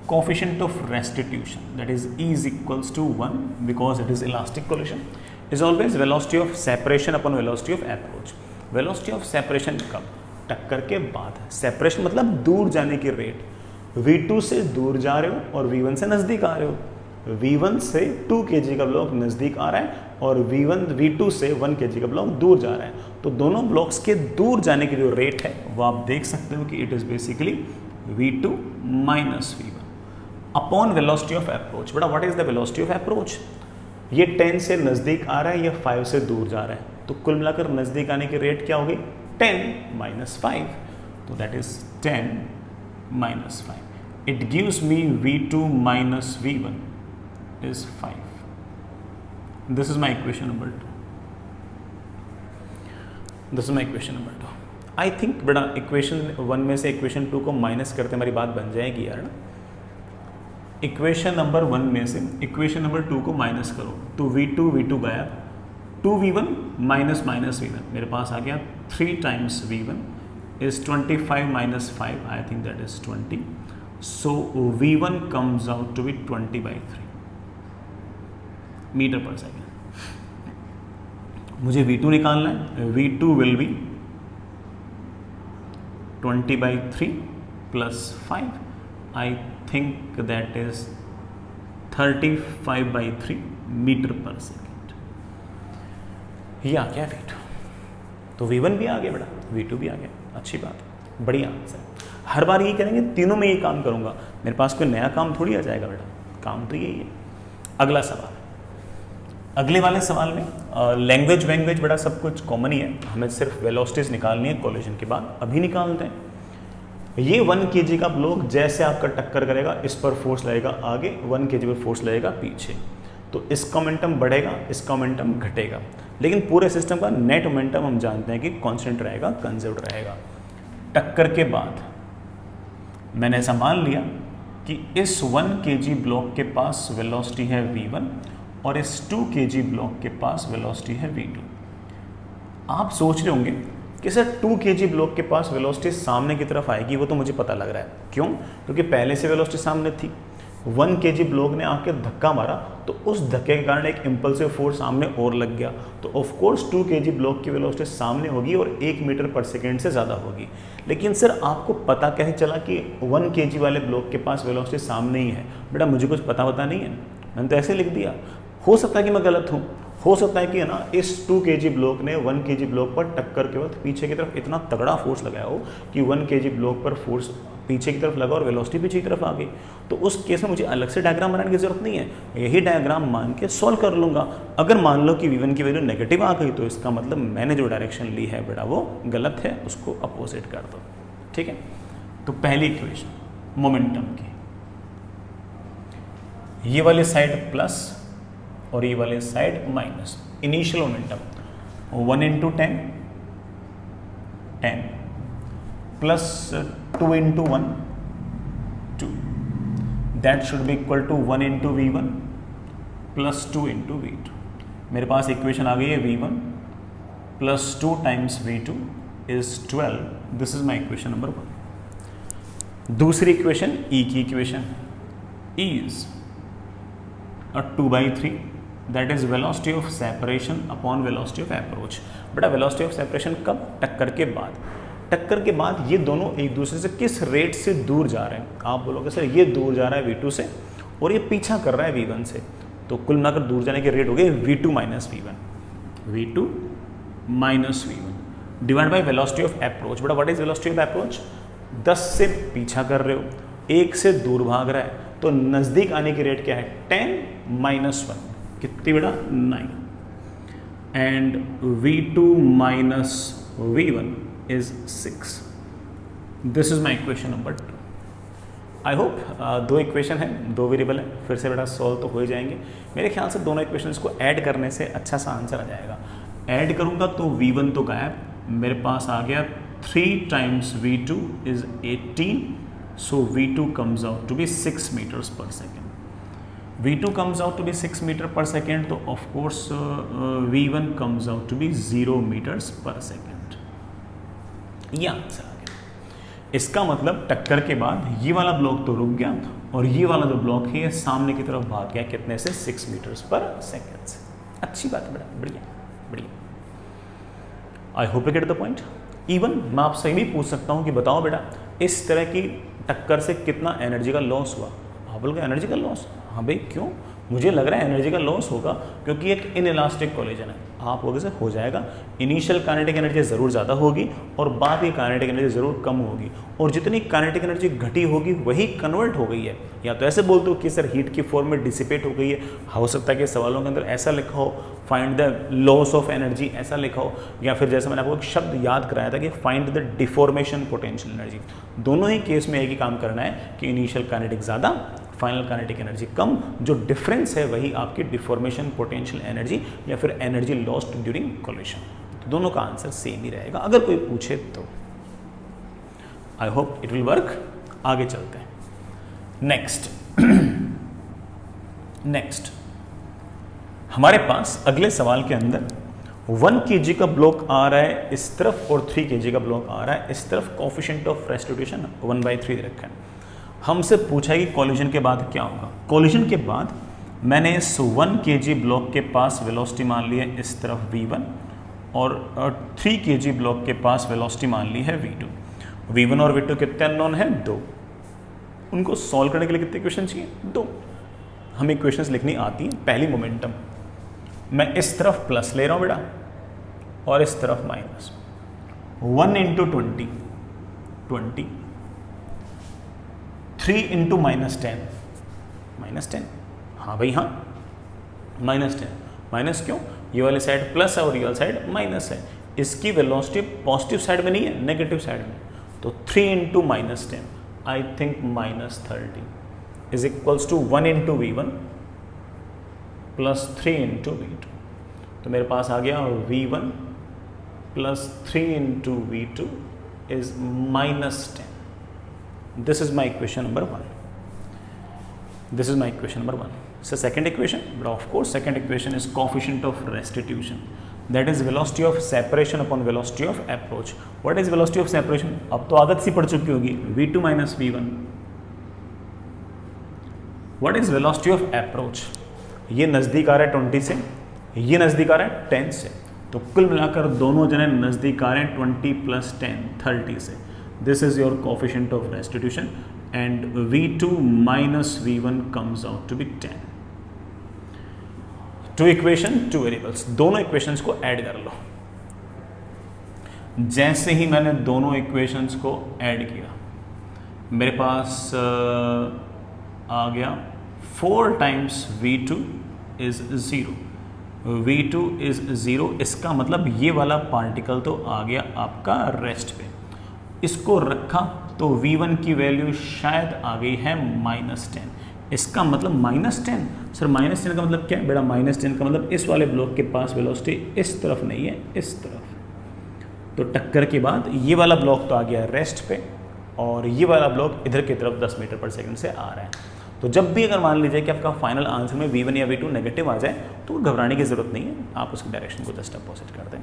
A: coefficient of restitution that is equals to 1 because it is elastic collision is always velocity of separation upon velocity of approach. Velocity of separation कब? टक्कर के बाद। सेपरेशन मतलब दूर जाने की रेट। V2 से दूर जा रहे हो और V1 से नज़दीक आ रहे हो। V1 से 2 kg का ब्लॉक नज़दीक आ रहा है और V2 से 1 kg का ब्लॉक दूर जा रहा है। तो दोनों ब्लॉक्स के दूर जाने की जो रेट है वो आप देख सकते हो कि it is basically V2 minus V1 upon velocity of approach. बेटा what is the velocity of approach? ये 10 से नज़दीक आ रहा है, या 5 से दूर जा रहा है। तो कुल मिलाकर नज़दीक आने की रेट क्या होगी? 10 माइनस 5। तो that is 10 minus 5। It gives me V2 minus V1 is 5. This is my equation number 2. This is my equation number 2. I think बेटा इक्वेशन 1 में से इक्वेशन 2 को माइनस करते हमारी बात बन जाएगी यार ना। इक्वेशन नंबर 1 में से इक्वेशन नंबर 2 को माइनस करो तो V2 गया, 2V1 माइनस V1 मेरे पास आ गया 3 times V1 is 25 minus 5. I think that is 20. So V1 comes out to be 20/3 meter पर सेकेंड। मुझे V2 निकालना है। V2 will be 20/3 plus 5। I think that is 35/3 meter पर सेकेंड। ये आ गया V2। तो V1 भी आ गया बेटा, V2 भी आ गया। अच्छी बात है, बढ़िया आंसर। हर बार ये करेंगे, तीनों में ये काम करूंगा। मेरे पास कोई नया काम थोड़ी आ जाएगा बेटा, काम तो यही है। अगला सवाल, अगले वाले सवाल में लैंग्वेज बेटा सब कुछ कॉमन ही है, हमें सिर्फ वेलोसिटीज निकालनी है कोलिजन के बाद। अभी निकालते हैं। ये 1 kg का ब्लॉक जैसे आपका टक्कर करेगा, इस पर फोर्स लगेगा आगे, 1 kg पर फोर्स लगेगा पीछे। तो इसका मोमेंटम बढ़ेगा, इसका मोमेंटम घटेगा, लेकिन पूरे सिस्टम का नेट मोमेंटम हम जानते हैं कि कांस्टेंट रहेगा, कंजर्व्ड रहेगा। टक्कर के बाद मैंने ऐसा मान लिया कि इस 1 kg ब्लॉक के पास वेलोसिटी है V1 और इस 2 kg ब्लॉक के पास वेलोसिटी है V2। आप सोच रहे होंगे कि सर 2 kg ब्लॉक के पास वेलोसिटी सामने की तरफ आएगी, वो तो मुझे पता लग रहा है। क्यों? क्योंकि पहले से वेलोसिटी सामने थी। 1 kg ब्लॉक ने आके धक्का मारा तो उस धक्के के कारण एक इम्पल्सिव फोर्स सामने और लग गया, तो ऑफ कोर्स 2 kg ब्लॉक की वेलोसिटी सामने होगी और 1 मीटर पर सेकेंड से ज़्यादा होगी। लेकिन सर आपको पता कैसे चला कि 1 kg वाले ब्लॉक के पास वेलोसिटी सामने ही है? बेटा मुझे कुछ पता नहीं है, मैंने तो ऐसे लिख दिया। हो सकता है कि मैं गलत हूँ, हो सकता है कि है ना इस 2 kg ब्लॉक ने 1 kg ब्लॉक पर टक्कर के वक्त पीछे की तरफ इतना तगड़ा फोर्स लगाया हो कि 1 kg ब्लॉक पर फोर्स पीछे की तरफ लगा और वेलोसिटी पीछे की तरफ आ गई। तो उस केस में मुझे अलग से डायग्राम बनाने की जरूरत नहीं है, यही डायग्राम मान के सॉल्व कर लूँगा। अगर मान लो कि V1 की वैल्यू नेगेटिव आ गई तो इसका मतलब मैंने जो डायरेक्शन ली है बेटा वो गलत है, उसको अपोजिट कर दो। ठीक है, तो पहली इक्वेशन मोमेंटम की, ये वाली साइड प्लस और ये वाले side minus. Initial momentum 1 × 10 plus 2 × 1 2, that should be equal to 1 × V1 plus 2 × V2। मेरे पास इक्वेशन आ गई है V1 plus 2 times V2 is 12। This is my equation number 1। दूसरी इक्वेशन E की equation is 2/3 that is velocity of separation upon velocity of approach. बेटा velocity of separation कब? टक्कर के बाद। टक्कर के बाद ये दोनों एक दूसरे से किस रेट से दूर जा रहे हैं। आप बोलोगे सर ये दूर जा रहा है V2 से और ये पीछा कर रहा है V1 से, तो कुल मिलाकर दूर जाने के रेट हो गए V2 minus V1 divide by velocity of approach. बड़ा what is velocity of approach? 10 से पीछा कर रहे हो, 1 से दूर भाग रहा है, तो नज़दीक आने की रेट क्या है? 10 माइनस 1, कितनी बेटा? 9। And V2 minus V1 is 6। This is my equation number 2। I hope 2 equation है, 2 वेरिएबल है, फिर से बेटा सॉल्व तो हो ही जाएंगे। मेरे ख्याल से दोनों इक्वेशंस को ऐड करने से अच्छा सा आंसर आ जाएगा। ऐड करूंगा तो V1 तो गायब, मेरे पास आ गया 3 times V2 is 18, so V2 comes out to be 6 meters per second। V2 comes out to be 6 meter per second, तो of course V1 comes out to be 0 meters per second। ये answer आ गया। इसका मतलब टक्कर के बाद ये वाला ब्लॉक तो रुक गया और ये वाला जो ब्लॉक है ये सामने की तरफ भाग गया, कितने से? 6 meters per second से। अच्छी बात है बेटा, बढ़िया बढ़िया। I hope you get the point. Even मैं आपसे ये भी पूछ सकता हूँ कि बताओ बेटा इस तरह की टक्कर से कितना एनर्जी का लॉस हुआ? आप बोलोगे एनर्जी का लॉस? हाँ भाई क्यों? मुझे लग रहा है एनर्जी का लॉस होगा क्योंकि एक इनइलास्टिक कोलिजन है। आप बोलोगे से हो जाएगा, इनिशियल काइनेटिक एनर्जी ज़रूर ज़्यादा होगी और बाद की काइनेटिक एनर्जी ज़रूर कम होगी, और जितनी काइनेटिक एनर्जी घटी होगी वही कन्वर्ट हो गई है। या तो ऐसे बोल दो कि सर हीट की फॉर्म में डिसिपेट हो गई है। हो सकता है कि सवालों के अंदर ऐसा लिखा हो, find the loss of energy ऐसा लिखा हो, या फिर जैसे मैंने आपको एक शब्द याद कराया था कि find the deformation potential energy. दोनों ही केस में एक ही काम करना है कि इनिशियल काइनेटिक ज़्यादा, फाइनल काइनेटिक एनर्जी कम, जो डिफरेंस है वही आपकी डिफॉर्मेशन पोटेंशियल एनर्जी या फिर एनर्जी लॉस्ट ड्यूरिंग कोलिशन। तो दोनों का आंसर सेम ही रहेगा अगर कोई पूछे तो। I hope it will work. आगे चलते हैं। नेक्स्ट हमारे पास अगले सवाल के अंदर 1 kg का ब्लॉक आ रहा है इस तरफ और 3 kg का ब्लॉक आ रहा है इस तरफ। कोफिशिएंट ऑफ रेस्टिट्यूशन 1/3 रखा है। हमसे पूछा है कि कॉलिजन के बाद क्या होगा। कॉलिजन के बाद मैंने इस 1 kg ब्लॉक के पास वेलोसिटी मान ली है इस तरफ V1 और 3 kg ब्लॉक के पास वेलोसिटी मान ली है V2। V1 और V2 कितने अननोन है? 2। उनको सॉल्व करने के लिए कितने इक्वेशन चाहिए? 2। हमें इक्वेशंस लिखनी आती हैं। पहली मोमेंटम, मैं इस तरफ प्लस ले रहा हूँ बेटा और इस तरफ माइनस। 1 into 20 20, 3 into -10 -10। हाँ भाई हाँ, -10। माइनस क्यों? ये वाली साइड प्लस है और ये वाली साइड माइनस है। इसकी वेलोसिटी पॉजिटिव साइड में नहीं है, नेगेटिव साइड में। तो 3 into -10 I think -30 is equals to 1 into V1 plus 3 into V2। तो मेरे पास आ गया V1 plus 3 into V2 is -10। This is my equation number 1. This is my equation number 1. So second equation, but of course second equation is coefficient of restitution. That is velocity of separation upon velocity of approach. What is velocity of separation? अब तो आदत सी पड़ चुकी होगी, V2 minus V1. What is velocity of approach? ये नज़दीक आ रहा है 20 से, ये नज़दीक आ रहा है 10 से, तो कुल मिलाकर दोनों जने नज़दीक आ रहे हैं 20 plus 10 30 से। This is your coefficient of restitution and V2 minus V1 comes out to be 10. 2 equation 2 variables, दोनों equations को add कर लो। जैसे ही मैंने दोनों equations को add किया मेरे पास आ गया 4 times V2 is 0। V2 is 0, इसका मतलब ये वाला पार्टिकल तो आ गया आपका रेस्ट पे। इसको रखा तो V1 की वैल्यू शायद आ गई है -10। इसका मतलब -10। सर -10 का मतलब क्या है बेटा? -10 का मतलब इस वाले ब्लॉक के पास वेलोसिटी इस तरफ नहीं है, इस तरफ। तो टक्कर के बाद ये वाला ब्लॉक तो आ गया रेस्ट पे और ये वाला ब्लॉक इधर की तरफ 10 मीटर पर सेकंड से आ रहा है। तो जब भी अगर मान लीजिए कि आपका फाइनल आंसर में V1 या V2 नेगेटिव आ जाए तो घबराने की ज़रूरत नहीं है, आप उसकी डायरेक्शन को जस्ट अपोजिट कर दें,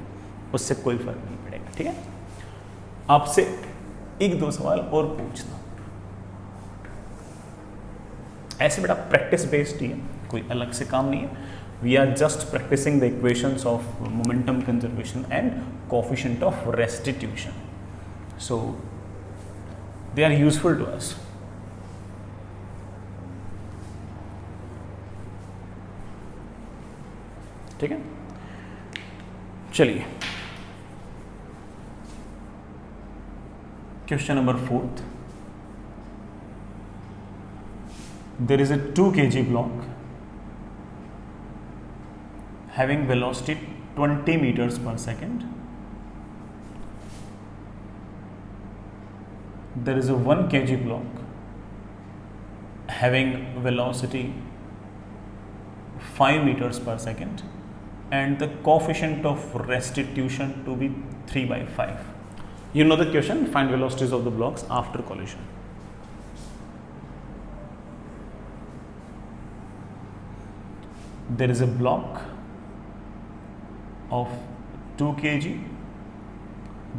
A: उससे कोई फर्क नहीं पड़ेगा। ठीक है, आपसे 1-2 सवाल और पूछना। ऐसे बेटा प्रैक्टिस बेस्ड ही है, कोई अलग से काम नहीं है। We are just practicing the equations of momentum conservation and coefficient of restitution. So they are useful to us. ठीक है, चलिए question number 4th. There is a 2 kg block having velocity 20 meters per second. There is a 1 kg block having velocity 5 meters per second and the coefficient of restitution to be 3/5. You know the question, find velocities of the blocks after collision. There is a block of 2 kg.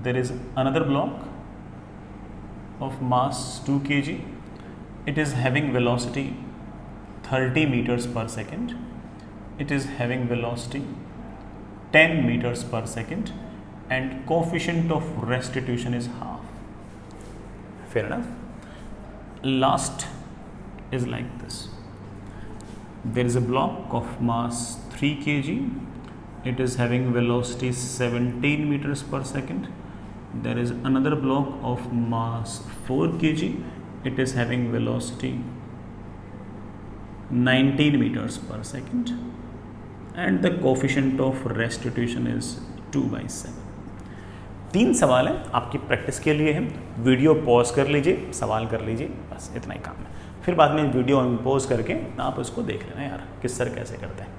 A: There is another block of mass 2 kg. It is having velocity 30 meters per second. It is having velocity 10 meters per second and coefficient of restitution is half. Fair enough. Last is like this. There is a block of mass 3 kg. It is having velocity 17 meters per second. There is another block of mass 4 kg. It is having velocity 19 meters per second and the coefficient of restitution is 2/7. 3 सवाल हैं, आपकी practice के लिए है. Video pause कर लीजिए, सवाल कर लीजिए, बस इतना ही काम है. फिर बाद में वीडियो पॉज करके आप उसको देख लेना यार किस सर कैसे करते हैं.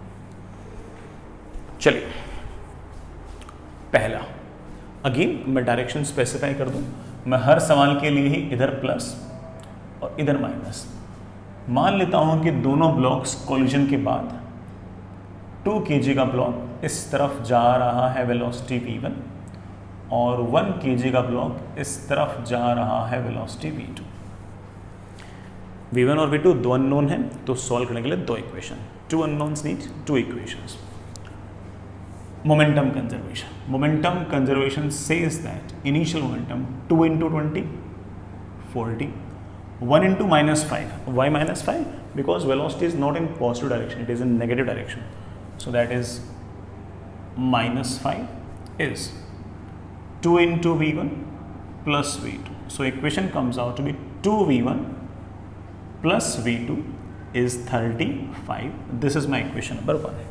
A: चलिए पहला, अगेन मैं डायरेक्शन स्पेसिफाई कर दूं. मैं हर सवाल के लिए ही इधर प्लस और इधर माइनस मान लेता हूं कि दोनों ब्लॉक्स कोलिजन के बाद 2 kg का ब्लॉक इस तरफ जा रहा है वेलोसिटी v1 और 1 kg का ब्लॉक इस तरफ जा रहा है वेलोसिटी v2. v1 और v2 दो अननोन हैं, तो सॉल्व करने के लिए 2 equation. 2 unknowns need 2 equations. Momentum conservation. Momentum conservation says that initial momentum 2 into 20, 40, 1 into -5. Why -5? Because velocity is not in positive direction, it is in negative direction. So that is -5 is 2 into v1 plus v2. So equation comes out to be 2v1 plus v2 is 35. This is my equation number 1.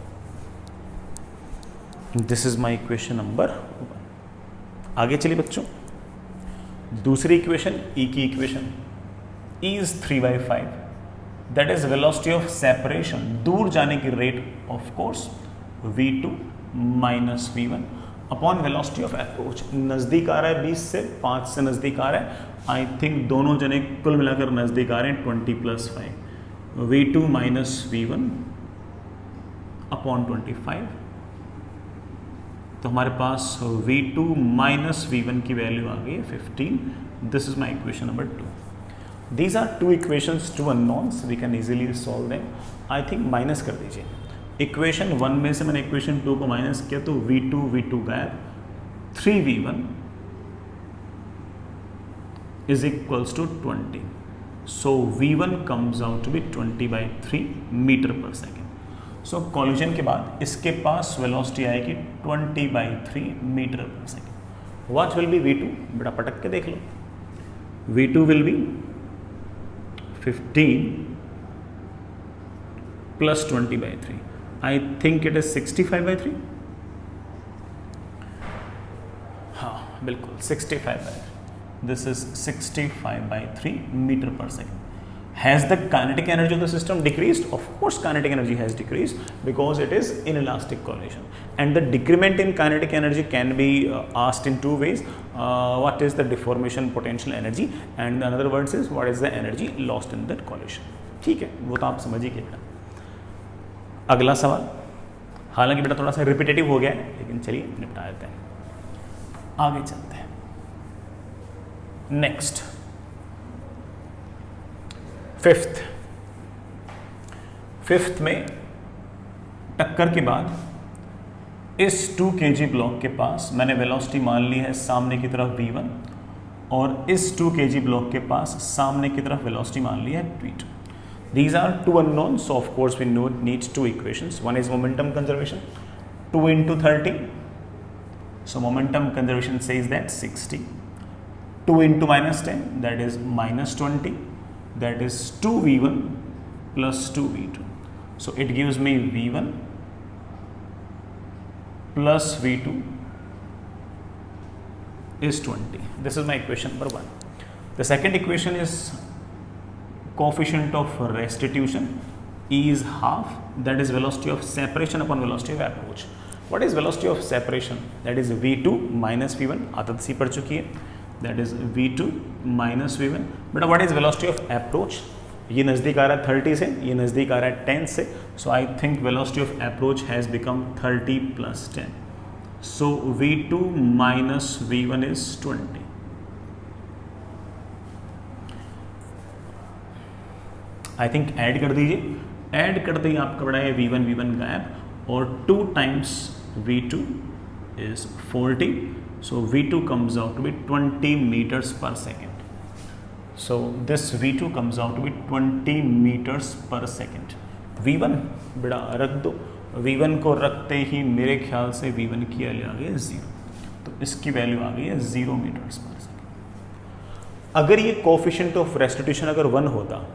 A: This is my equation number 1. आगे चलिए बच्चों, दूसरी equation E की equation. E is 3/5. That is velocity of separation, दूर जाने की rate of course v2 minus v1 upon velocity of approach. नज़दीक आ रहा है 20 से 5 से नज़दीक आ रहा है. आई थिंक दोनों जने कुल मिलाकर नज़दीक आ रहे हैं 20 + 5. v2 minus v1 upon 25. तो हमारे पास v2 माइनस v1 की वैल्यू आ गई है 15. This is my equation number 2. These are 2 equations, 2 unknowns. We can easily solve them. I think minus कर दीजिए. इक्वेशन 1 में से मैंने इक्वेशन 2 को माइनस किया तो v2 गायब. 3v1 is equals to 20. So v1 comes out to be 20/3 meter पर सेकेंड. सो कॉलिजन के बाद इसके पास वेलोसिटी आएगी 20/3 मीटर पर second. What will be v2? बेटा पटक के देख लो. v2 will B 15 plus 20/3. I think it is 65/3. हाँ बिल्कुल 65/3. दिस इज 65/3 मीटर पर second. Has the kinetic energy of the system decreased? Of course kinetic energy has decreased because it is inelastic collision. And the decrement in kinetic energy can be asked in 2 ways. What is the deformation potential energy? And in other words is what is the energy lost in that collision? ठीक है, वो तो आप समझिए बेटा. अगला सवाल, हालांकि बेटा थोड़ा सा रिपीटेटिव हो गया है, लेकिन चलिए निपटा देते हैं. आगे चलते हैं. नेक्स्ट, फिफ्थ में टक्कर के बाद इस 2 kg ब्लॉक के पास मैंने वेलोसिटी मान ली है सामने की तरफ v1 और इस 2 kg ब्लॉक के पास सामने की तरफ वेलोसिटी मान ली है v2. These are two unknowns, so of course we need two equations. One is momentum conservation, 2 into 30. So momentum conservation says that 60. 2 into minus 10, that is minus 20. That is 2v1 plus 2v2. So it gives me v1 plus v2 is 20. This is my equation number 1. The second equation is coefficient of restitution. E is half, that is velocity of separation upon velocity of approach. What is velocity of separation? That is v2 minus v1. आदत सी पढ़ चुकी है. That is v2 minus v1. बेटा what is velocity of approach? ये नज़दीक आ रहा है 30 से, ये नज़दीक आ रहा है 10 से. So I think velocity of approach has become 30 plus 10. So v2 minus v1 is 20. I think add कर दीजिए. ऐड करते ही आपका बड़ा है v1 गायब और 2 times v2 is 40. So v2 comes out to be 20 meters per second. So this v2 comes out to be 20 meters per second. v1 बड़ा रख दो. v1 को रखते ही मेरे ख्याल से v1 की वैल्यू आ गई है 0. तो इसकी वैल्यू आ गई है 0 मीटर्स पर सेकेंड. अगर ये कोफिशिएंट ऑफ रेस्टिट्यूशन अगर 1 होता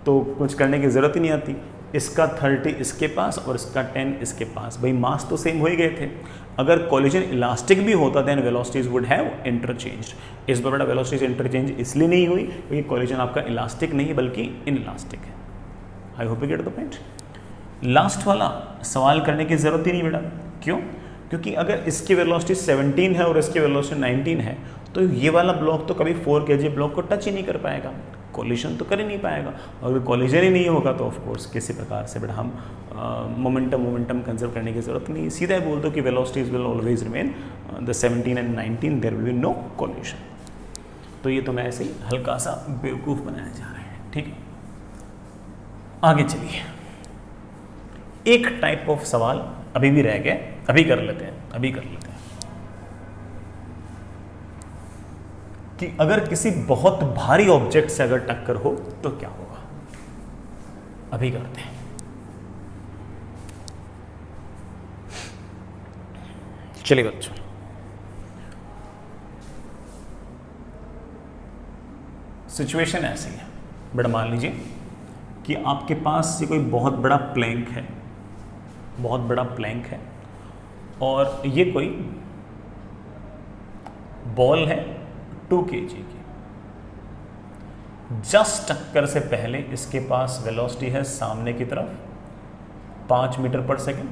A: तो कुछ करने की ज़रूरत ही नहीं आती. इसका 30 इसके पास और इसका 10 इसके पास. भाई मास तो सेम हो ही गए थे. अगर कोलिजन इलास्टिक भी होता then velocities would have interchanged. इस बार बड़ा वेलोसिटीज इंटरचेंज इसलिए नहीं हुई क्योंकि कोलिजन आपका इलास्टिक नहीं बल्कि इनइलास्टिक है. I hope you get the point. Last वाला सवाल करने की ज़रूरत ही नहीं बेटा. क्यों? क्योंकि अगर इसकी वेलोसिटी 17 है और इसकी वेलोसिटी 19 है तो ये वाला ब्लॉक तो कभी 4 kg ब्लॉक को टच ही नहीं कर पाएगा. कोलिजन तो कर ही नहीं पाएगा. अगर कोलिजन ही नहीं होगा तो ऑफ कोर्स किसी प्रकार से बेटा हम मोमेंटम कंजर्व करने की ज़रूरत नहीं. सीधा बोल दो कि velocities will always remain the 17 and 19, there will be no collision. तो ये तो मैं ऐसे ही हल्का सा बेवकूफ़ बनाया जा रहा है. ठीक है, आगे चलिए. एक टाइप ऑफ सवाल अभी भी रह गया, अभी कर लेते हैं. कि अगर किसी बहुत भारी ऑब्जेक्ट से अगर टक्कर हो तो क्या होगा. अभी करते हैं. चलिए बच्चों, सिचुएशन ऐसी है. बड़ा मान लीजिए कि आपके पास ये कोई बहुत बड़ा प्लैंक है और ये कोई बॉल है 2 kg की. जस्ट टक्कर से पहले इसके पास वेलोसिटी है सामने की तरफ 5 मीटर पर सेकेंड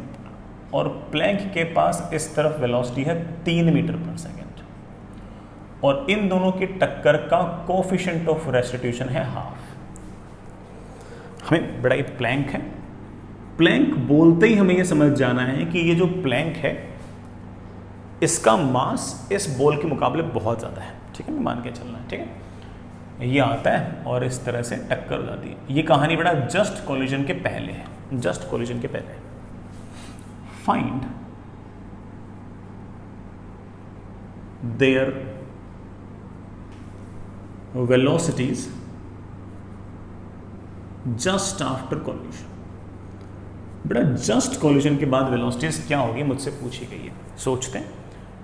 A: और प्लैंक के पास इस तरफ वेलोसिटी है 3 मीटर पर सेकेंड और इन दोनों की टक्कर का कोफिशिएंट ऑफ रेस्टिट्यूशन है हाफ. हमें बड़ा ये प्लैंक है. प्लैंक बोलते ही हमें ये समझ जाना है कि ये जो प्लैंक है इसका मास इस बॉल के मुकाबले बहुत ज़्यादा है. ठीक है, मान के चलना है. ठीक है, ये आता है और इस तरह से टक्कर हो जाती है. ये कहानी बड़ा जस्ट कोलिजन के पहले है. Find there velocities just after collision. बेटा जस्ट कोलिजन के बाद वेलोसिटीज क्या होगी मुझसे पूछी गई है. सोचते हैं.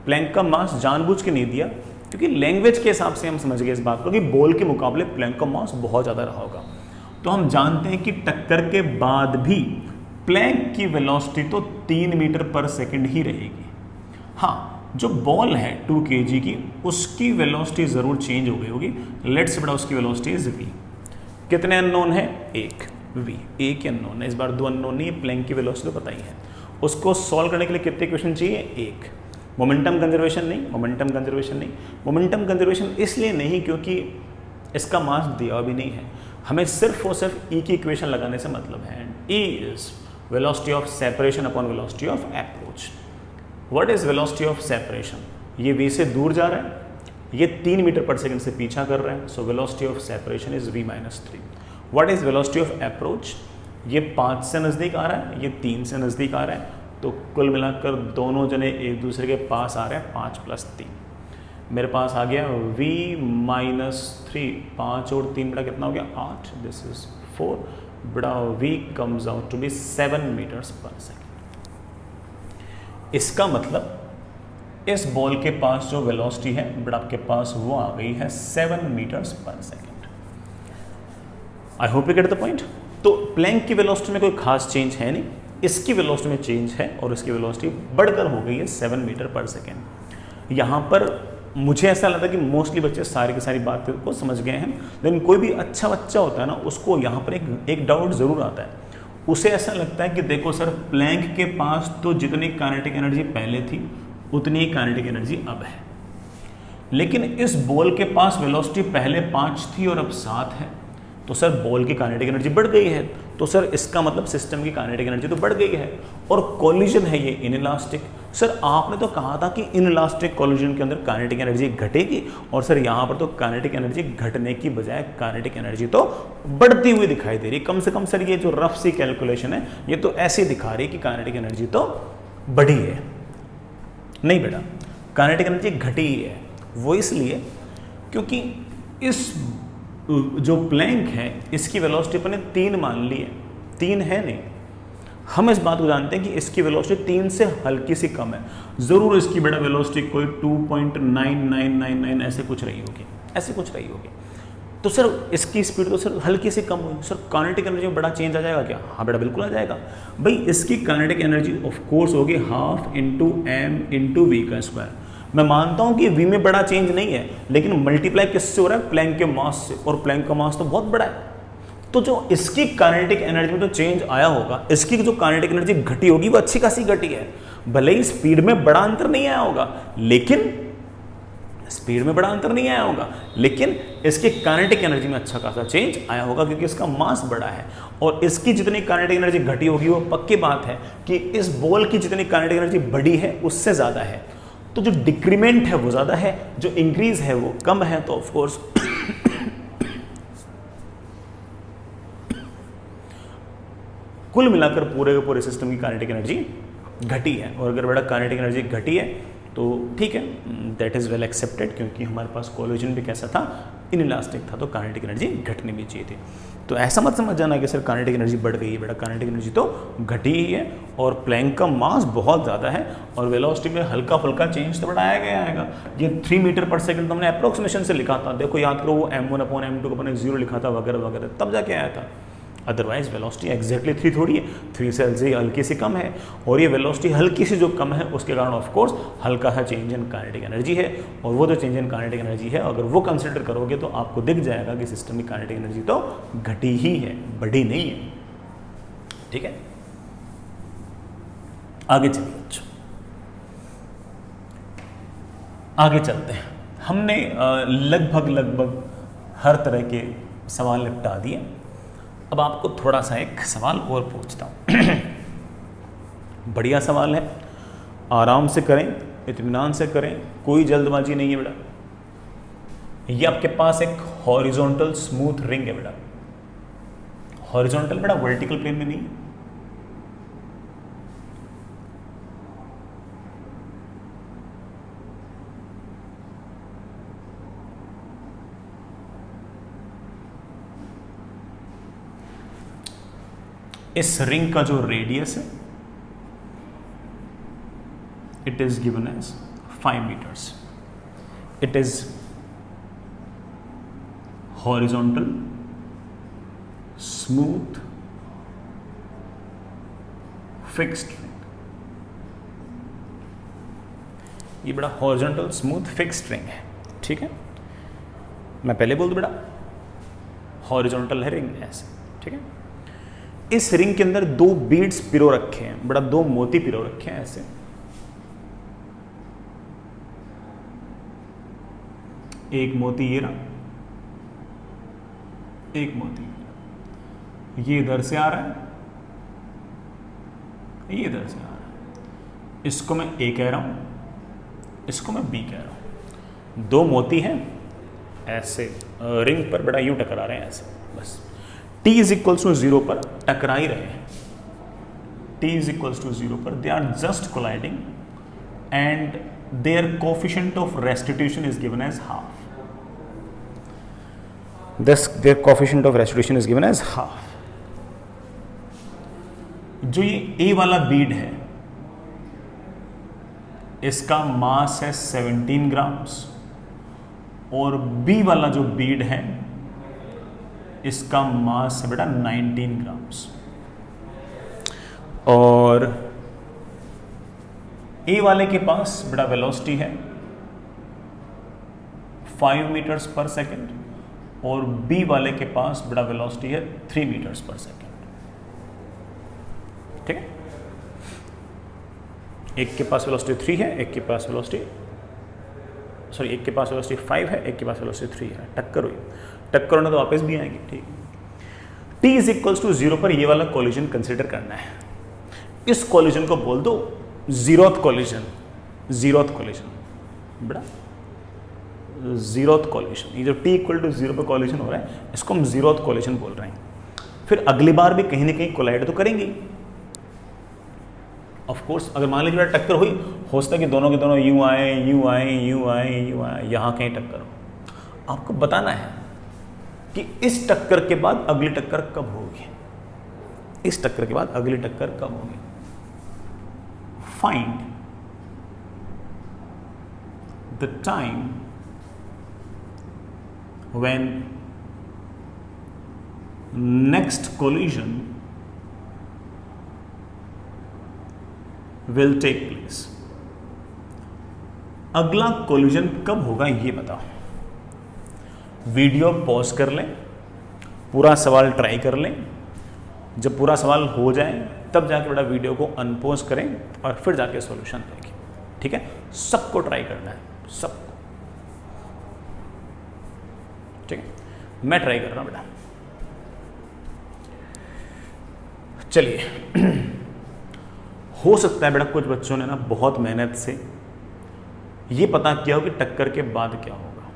A: प्लैंक का मास जानबूझ के नहीं दिया क्योंकि लैंग्वेज के हिसाब से हम समझ गए इस बात को कि बॉल के मुकाबले प्लैंक का मास बहुत ज़्यादा रहा होगा. तो हम जानते हैं कि टक्कर के बाद भी प्लैंक की वेलोसिटी तो 3 मीटर पर सेकंड ही रहेगी. हाँ, जो बॉल है 2 kg की उसकी वेलोसिटी ज़रूर चेंज हो गई होगी. लेट्स से बड़ा उसकी वेलोसिटी इज v. कितने अननोन है? एक v. एक ही अननोन है. इस बार 2 अननोन नहीं है. प्लैंक की वेलोसिटी तो पता ही है. उसको सॉल्व करने के लिए कितने इक्वेशन चाहिए? एक. मोमेंटम कंजर्वेशन नहीं. मोमेंटम कंजर्वेशन इसलिए नहीं क्योंकि इसका मास दिया भी नहीं है. हमें सिर्फ और सिर्फ ई की इक्वेशन लगाने से मतलब है. ई is velocity of separation upon velocity of approach. What is velocity of separation? ये v से दूर जा रहा है, ये 3 मीटर पर सेकंड से पीछा कर रहा है. So velocity of separation is v - 3. What is velocity of approach? ये 5 से नज़दीक आ रहा है, ये 3 से नज़दीक आ रहा है. तो कुल मिलाकर दोनों जने एक दूसरे के पास आ रहे हैं 5 + 3. मेरे पास आ गया v -3, 5 और 3 बड़ा कितना हो गया 8, दिस इज 4 बड़ा v comes out to be 7 meters पर सेकेंड। इसका मतलब इस बॉल के पास जो वेलोसिटी है बड़ा आपके पास वो आ गई है 7 मीटर्स पर second. I hope you get the point. तो प्लैंक की वेलोसिटी में कोई खास चेंज है नहीं, इसकी वेलोसिटी में चेंज है और इसकी वेलोसिटी बढ़कर हो गई है 7 मीटर पर सेकेंड। यहाँ पर मुझे ऐसा लगता है कि मोस्टली बच्चे सारी की सारी बातें को समझ गए हैं, लेकिन कोई भी अच्छा बच्चा होता है ना, उसको यहाँ पर एक डाउट ज़रूर आता है। उसे ऐसा लगता है कि देखो सर, प्लैंक के पास तो जितनी काइनेटिक एनर्जी पहले थी उतनी ही काइनेटिक एनर्जी अब है, लेकिन इस बॉल के पास वेलोसिटी पहले 5 थी और अब 7 है, तो सर बॉल की काइनेटिक एनर्जी बढ़ गई है, तो सर इसका मतलब सिस्टम की काइनेटिक एनर्जी तो बढ़ गई है। और कॉलिजन है ये इनइलास्टिक। सर आपने तो कहा था कि इनइलास्टिक कॉलिजन के अंदर काइनेटिक एनर्जी घटेगी, और सर यहाँ पर तो काइनेटिक एनर्जी घटने की बजाय काइनेटिक एनर्जी तो बढ़ती हुई दिखाई दे रही। कम से कम सर ये जो रफ सी कैलकुलेशन है ये तो ऐसे दिखा रही कि काइनेटिक एनर्जी तो बढ़ी है। नहीं बेटा, काइनेटिक एनर्जी घटी ही है। वो इसलिए क्योंकि इस जो प्लैंक है इसकी वेलोसिटी अपने 3 मान ली है, 3 है नहीं। हम इस बात को जानते हैं कि इसकी वेलोसिटी 3 से हल्की सी कम है। ज़रूर इसकी बेटा वेलोसिटी कोई 2.9999 ऐसे कुछ रही होगी, ऐसे कुछ रही होगी। तो सर इसकी स्पीड तो सर हल्की सी कम हुई, सर काइनेटिक एनर्जी में बड़ा चेंज आ जाएगा क्या? हाँ बेटा बिल्कुल आ जाएगा। भाई इसकी काइनेटिक एनर्जी ऑफ कोर्स होगी 1/2 × m × v का स्क्वायर। मैं मानता हूं कि v में बड़ा चेंज नहीं है, लेकिन मल्टीप्लाई किससे हो रहा है? प्लैंक के मास से, और प्लैंक का मास तो बहुत बड़ा है। तो जो इसकी काइनेटिक एनर्जी में तो चेंज आया होगा, इसकी जो काइनेटिक एनर्जी घटी होगी वो अच्छी खासी घटी है। भले ही स्पीड में बड़ा अंतर नहीं आया होगा, लेकिन स्पीड में बड़ा अंतर नहीं आया होगा, लेकिन इसकी काइनेटिक एनर्जी में अच्छा खासा चेंज आया होगा, क्योंकि इसका मास बड़ा है। और इसकी जितनी काइनेटिक एनर्जी घटी होगी वो पक्की बात है कि इस बॉल की जितनी काइनेटिक एनर्जी बढ़ी है उससे ज़्यादा है। तो जो डिक्रीमेंट है वो ज़्यादा है, जो इंक्रीज है वो कम है। तो ऑफ कोर्स कुल मिलाकर पूरे के पूरे सिस्टम की काइनेटिक एनर्जी घटी है। और अगर बड़ा काइनेटिक एनर्जी घटी है तो ठीक है, दैट इज़ वेल एक्सेप्टेड, क्योंकि हमारे पास कोलिजन भी कैसा था? इनइलास्टिक था, तो काइनेटिक एनर्जी घटनी भी चाहिए थी। तो ऐसा मत समझ जाना कि सर काइनेटिक एनर्जी बढ़ गई है। बेटा काइनेटिक एनर्जी तो घटी ही है, और प्लैंक का मास बहुत ज़्यादा है, और वेलोसिटी में हल्का फुल्का चेंज तो बढ़ाया गया आएगा। ये 3 मीटर पर सेकंड तो हमने अप्रोक्सीमेशन से लिखा था, देखो याद करो, वो m1/m2/0 लिखा था वगैरह वगैरह, तब जाके आया था। अदरवाइज वेलोसिटी एग्जैक्टली 3 थोड़ी है, 3 से हल्की सी कम है, और ये वेलोसिटी हल्की सी जो कम है उसके कारण ऑफ कोर्स हल्का सा चेंज इन काइनेटिक एनर्जी है। और वो जो चेंज इन काइनेटिक एनर्जी है, अगर वो कंसिडर करोगे तो आपको दिख जाएगा कि सिस्टम की काइनेटिक एनर्जी तो घटी ही है, बढ़ी नहीं है। ठीक है, आगे चलिए बच्चों, आगे चलते हैं। हमने लगभग हर तरह के सवाल निपटा दिए। अब आपको थोड़ा सा एक सवाल और पूछता हूँ। बढ़िया सवाल है, आराम से करें, इत्मीनान से करें, कोई जल्दबाजी नहीं है बेटा। ये आपके पास एक हॉरिजॉन्टल स्मूथ रिंग है बेटा। हॉरिजॉन्टल बेटा वर्टिकल प्लेन में नहीं है। इस रिंग का जो रेडियस है it is given as 5 meters. It is horizontal smooth fixed ring. ये बड़ा हॉरिजॉन्टल स्मूथ फिक्स्ड रिंग है। ठीक है, मैं पहले बोल दूं बेटा, हॉरिजॉन्टल है रिंग ऐसे। ठीक है, इस रिंग के अंदर 2 बीड्स पिरो रखे हैं, बड़ा 2 मोती पिरो रखे हैं ऐसे। एक मोती ये रहा, एक मोती ये इधर से आ रहा है, ये इधर से आ रहा है। इसको मैं ए कह रहा हूं, इसको मैं बी कह रहा हूं। 2 मोती हैं ऐसे रिंग पर बड़ा यूं टकरा रहे हैं ऐसे, बस t इज इक्वल्स टू 0 पर टकरा ही रहे हैं। t इज इक्वल्स टू 0 पर they are just colliding, and their coefficient of restitution is given as half. Their coefficient of restitution is given as half. जो ये A वाला बीड है इसका मास है 17 ग्राम्स और B वाला जो बीड है इसका मास है बेटा 19 ग्राम्स। और A वाले के पास बेटा वेलोसिटी है 5 मीटर्स पर सेकेंड और B वाले के पास बेटा वेलोसिटी है 3 मीटर्स पर सेकेंड। ठीक है, एक के पास वेलोसिटी 3 है, एक के पास वेलोसिटी एक के पास वेलोसिटी 5 है, एक के पास वेलोसिटी 3 है। टक्कर हुई, टक्कर होने तो वापस भी आएंगे। ठीक, t इज इक्वल्स टू 0 पर ये वाला कोलिजन कंसिडर करना है। इस कोलिजन को बोल दो जीरोथ कोलिजन। जीरोथ कोलिजन बेटा जीरोथ कोलिजन। ये जो t इक्वल टू 0 पर कोलिजन हो रहा है इसको हम जीरोथ कोलिजन बोल रहे हैं। फिर अगली बार भी कहीं ना कहीं कोलाइड तो करेंगे ऑफ कोर्स। अगर मान लीजिए टक्कर हुई, हो सकता है कि दोनों के दोनों यूं आए यूं आए यूं आए यूं आए, यहाँ कहीं टक्कर हो। आपको बताना है कि इस टक्कर के बाद अगली टक्कर कब होगी, इस टक्कर के बाद अगली टक्कर कब होगी। Find the time when next collision will take place। अगला कोलिजन कब होगा ये बताओ। वीडियो पॉज कर लें, पूरा सवाल ट्राई कर लें, जब पूरा सवाल हो जाए तब जाके बेटा वीडियो को अनपॉज करें और फिर जाके सॉल्यूशन देखें। ठीक है, सबको ट्राई करना है, सबको। ठीक है, मैं ट्राई कर रहा हूं बेटा। चलिए, हो सकता है बेटा कुछ बच्चों ने ना बहुत मेहनत से ये पता किया हो कि टक्कर के बाद क्या होगा,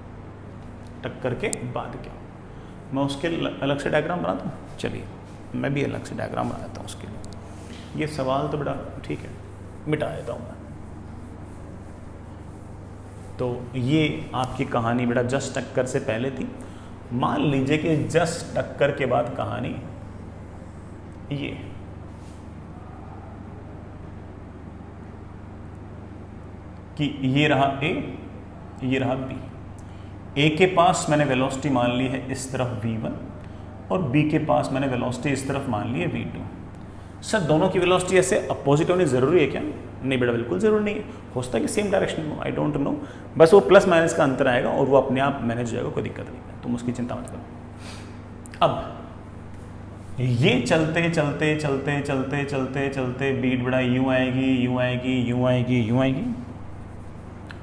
A: टक्कर के बाद क्या होगा। मैं उसके अलग से डायग्राम बनाता हूँ। चलिए, मैं भी अलग से डायग्राम बनाता हूँ उसके लिए। ये सवाल तो बेटा ठीक है, मिटा देता हूँ मैं। तो ये आपकी कहानी बेटा जस्ट टक्कर से पहले थी। मान लीजिए कि जस्ट टक्कर के बाद कहानी ये कि ये रहा A, ये रहा B। A के पास मैंने वेलोसिटी मान ली है इस तरफ V1 और B के पास मैंने वेलोसिटी इस तरफ मान ली है V2। सर दोनों की वेलोसिटी ऐसे अपोजिट होनी ज़रूरी है क्या? नहीं बेटा, बिल्कुल ज़रूरी नहीं है। हो सकता है कि सेम डायरेक्शन में, आई डोंट नो। बस वो प्लस माइनस का अंतर आएगा और वो अपने आप मैनेज हो जाएगा, कोई दिक्कत नहीं है, तुम उसकी चिंता मत करो। अब ये चलते चलते चलते चलते चलते चलते बीट बेटा यूँ आएगी यूँ आएगी यूँ आएगी यूँ आएगी,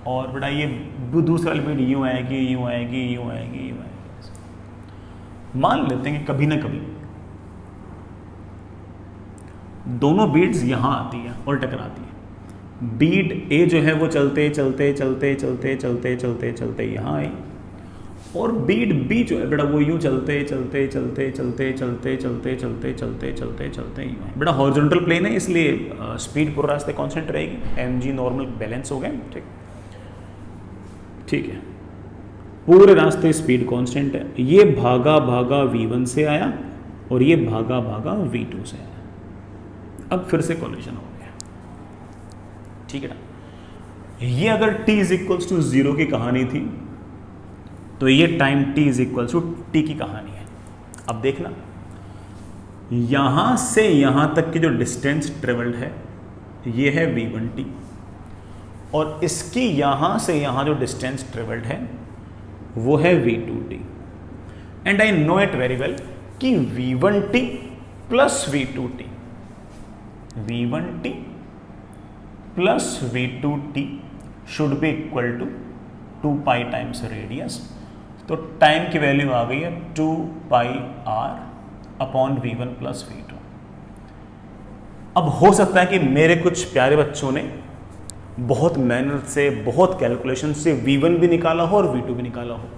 A: और बेटा ये दूसरा बीट यूँ आएगी यूँ आएगी यूँ आएगी यूँ आएगी। मान लेते हैं कि कभी ना कभी दोनों बीट्स यहाँ आती है और टकराती है। बीट ए जो है वो चलते चलते चलते चलते चलते चलते चलते यहाँ आई, और बीट बी जो है बेटा वो यूँ चलते चलते चलते चलते चलते चलते चलते चलते चलते चलते यूँ है। बेटा हॉरिजॉन्टल प्लेन है इसलिए स्पीड पूरे रास्ते कांस्टेंट रहेगी, mg नॉर्मल बैलेंस हो गए। ठीक है, पूरे रास्ते स्पीड कांस्टेंट है। ये भागा भागा v1 से आया और ये भागा भागा v2 से आया। अब फिर से कोलिजन हो गया। ठीक है ना। ये अगर t इज इक्वल्स टू 0 की कहानी थी तो ये time t is equals to t की कहानी है। अब देखना, यहां से यहां तक की जो डिस्टेंस ट्रेवल्ड है ये है v1t, और इसकी यहां से यहां जो डिस्टेंस ट्रेवल्ड है वो है v2t। And I know it very well कि v1t plus v2t, v1t plus v2t should be equal to 2 pi times radius. तो टाइम की वैल्यू आ गई है 2 पाई r upon v1 plus v2। अब हो सकता है कि मेरे कुछ प्यारे बच्चों ने बहुत मेहनत से, बहुत कैलकुलेशन से v1 भी निकाला हो और v2 भी निकाला हो।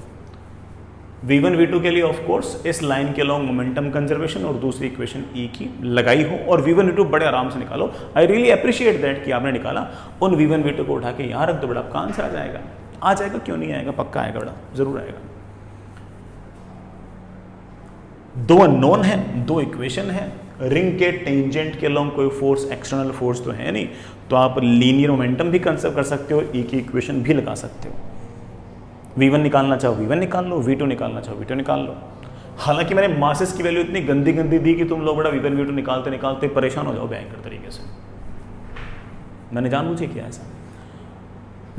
A: V1 V2 के लिए ऑफ कोर्स इस लाइन के लॉन्ग मोमेंटम कंजर्वेशन और दूसरी इक्वेशन E की लगाई हो और V1 V2 बड़े आराम से निकालो। आई रियली अप्रिशिएट दैट कि आपने निकाला। उन V1 V2 को उठा के यहाँ रख दो, बड़ा आपका आंसर आ जाएगा, क्यों नहीं आएगा, पक्का आएगा, बड़ा जरूर आएगा। दो अननोन है, दो इक्वेशन है, रिंग के टेंजेंट के लॉन्ग कोई फोर्स, एक्सटर्नल फोर्स तो है नहीं, तो आप लीनियर मोमेंटम भी कंसिडर कर सकते हो, E की इक्वेशन भी लगा सकते हो। V1 निकालना चाहो V1 निकाल लो, V2 निकालना चाहो V2 निकाल लो। हालांकि मैंने मासेस की वैल्यू इतनी गंदी गंदी दी कि तुम लोग बड़ा V1 V2 निकालते निकालते परेशान हो जाओ भयंकर तरीके से। मैंने जानबूझ के किया ऐसा,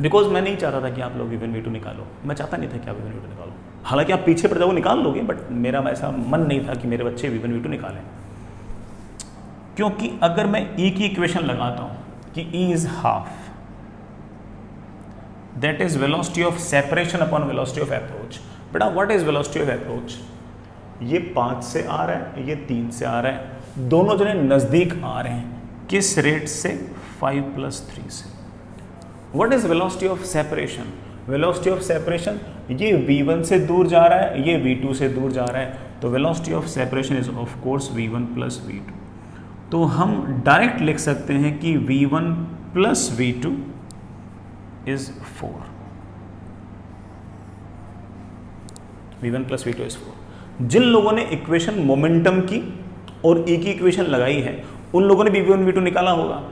A: बिकॉज मैं नहीं चाहता था कि आप लोग V1 V2 निकालो, मैं चाहता नहीं था कि आप V1 V2 निकालो। हालांकि आप पीछे पड़ जाओ निकाल लोगे, बट मेरा ऐसा मन नहीं था कि मेरे बच्चे V1 V2 निकालें, क्योंकि अगर मैं E की इक्वेशन लगाता हूं कि E is half, that is velocity of separation upon velocity of approach. बेटा what is velocity of approach? ये 5 से आ रहा है, ये 3 से आ रहा है, दोनों जने नजदीक आ रहे हैं, किस रेट से? 5 + 3 से। What is velocity of separation? Velocity of separation, ये V1 से दूर जा रहा है, ये V2 से दूर जा रहा है, तो velocity of separation is of course V1 + V2। तो हम डायरेक्ट लिख सकते हैं कि V1 + V2 is 4। V1 + V2 is 4। जिन लोगों ने इक्वेशन मोमेंटम की और E की इक्वेशन लगाई है, उन लोगों ने V1 V2 निकाला होगा।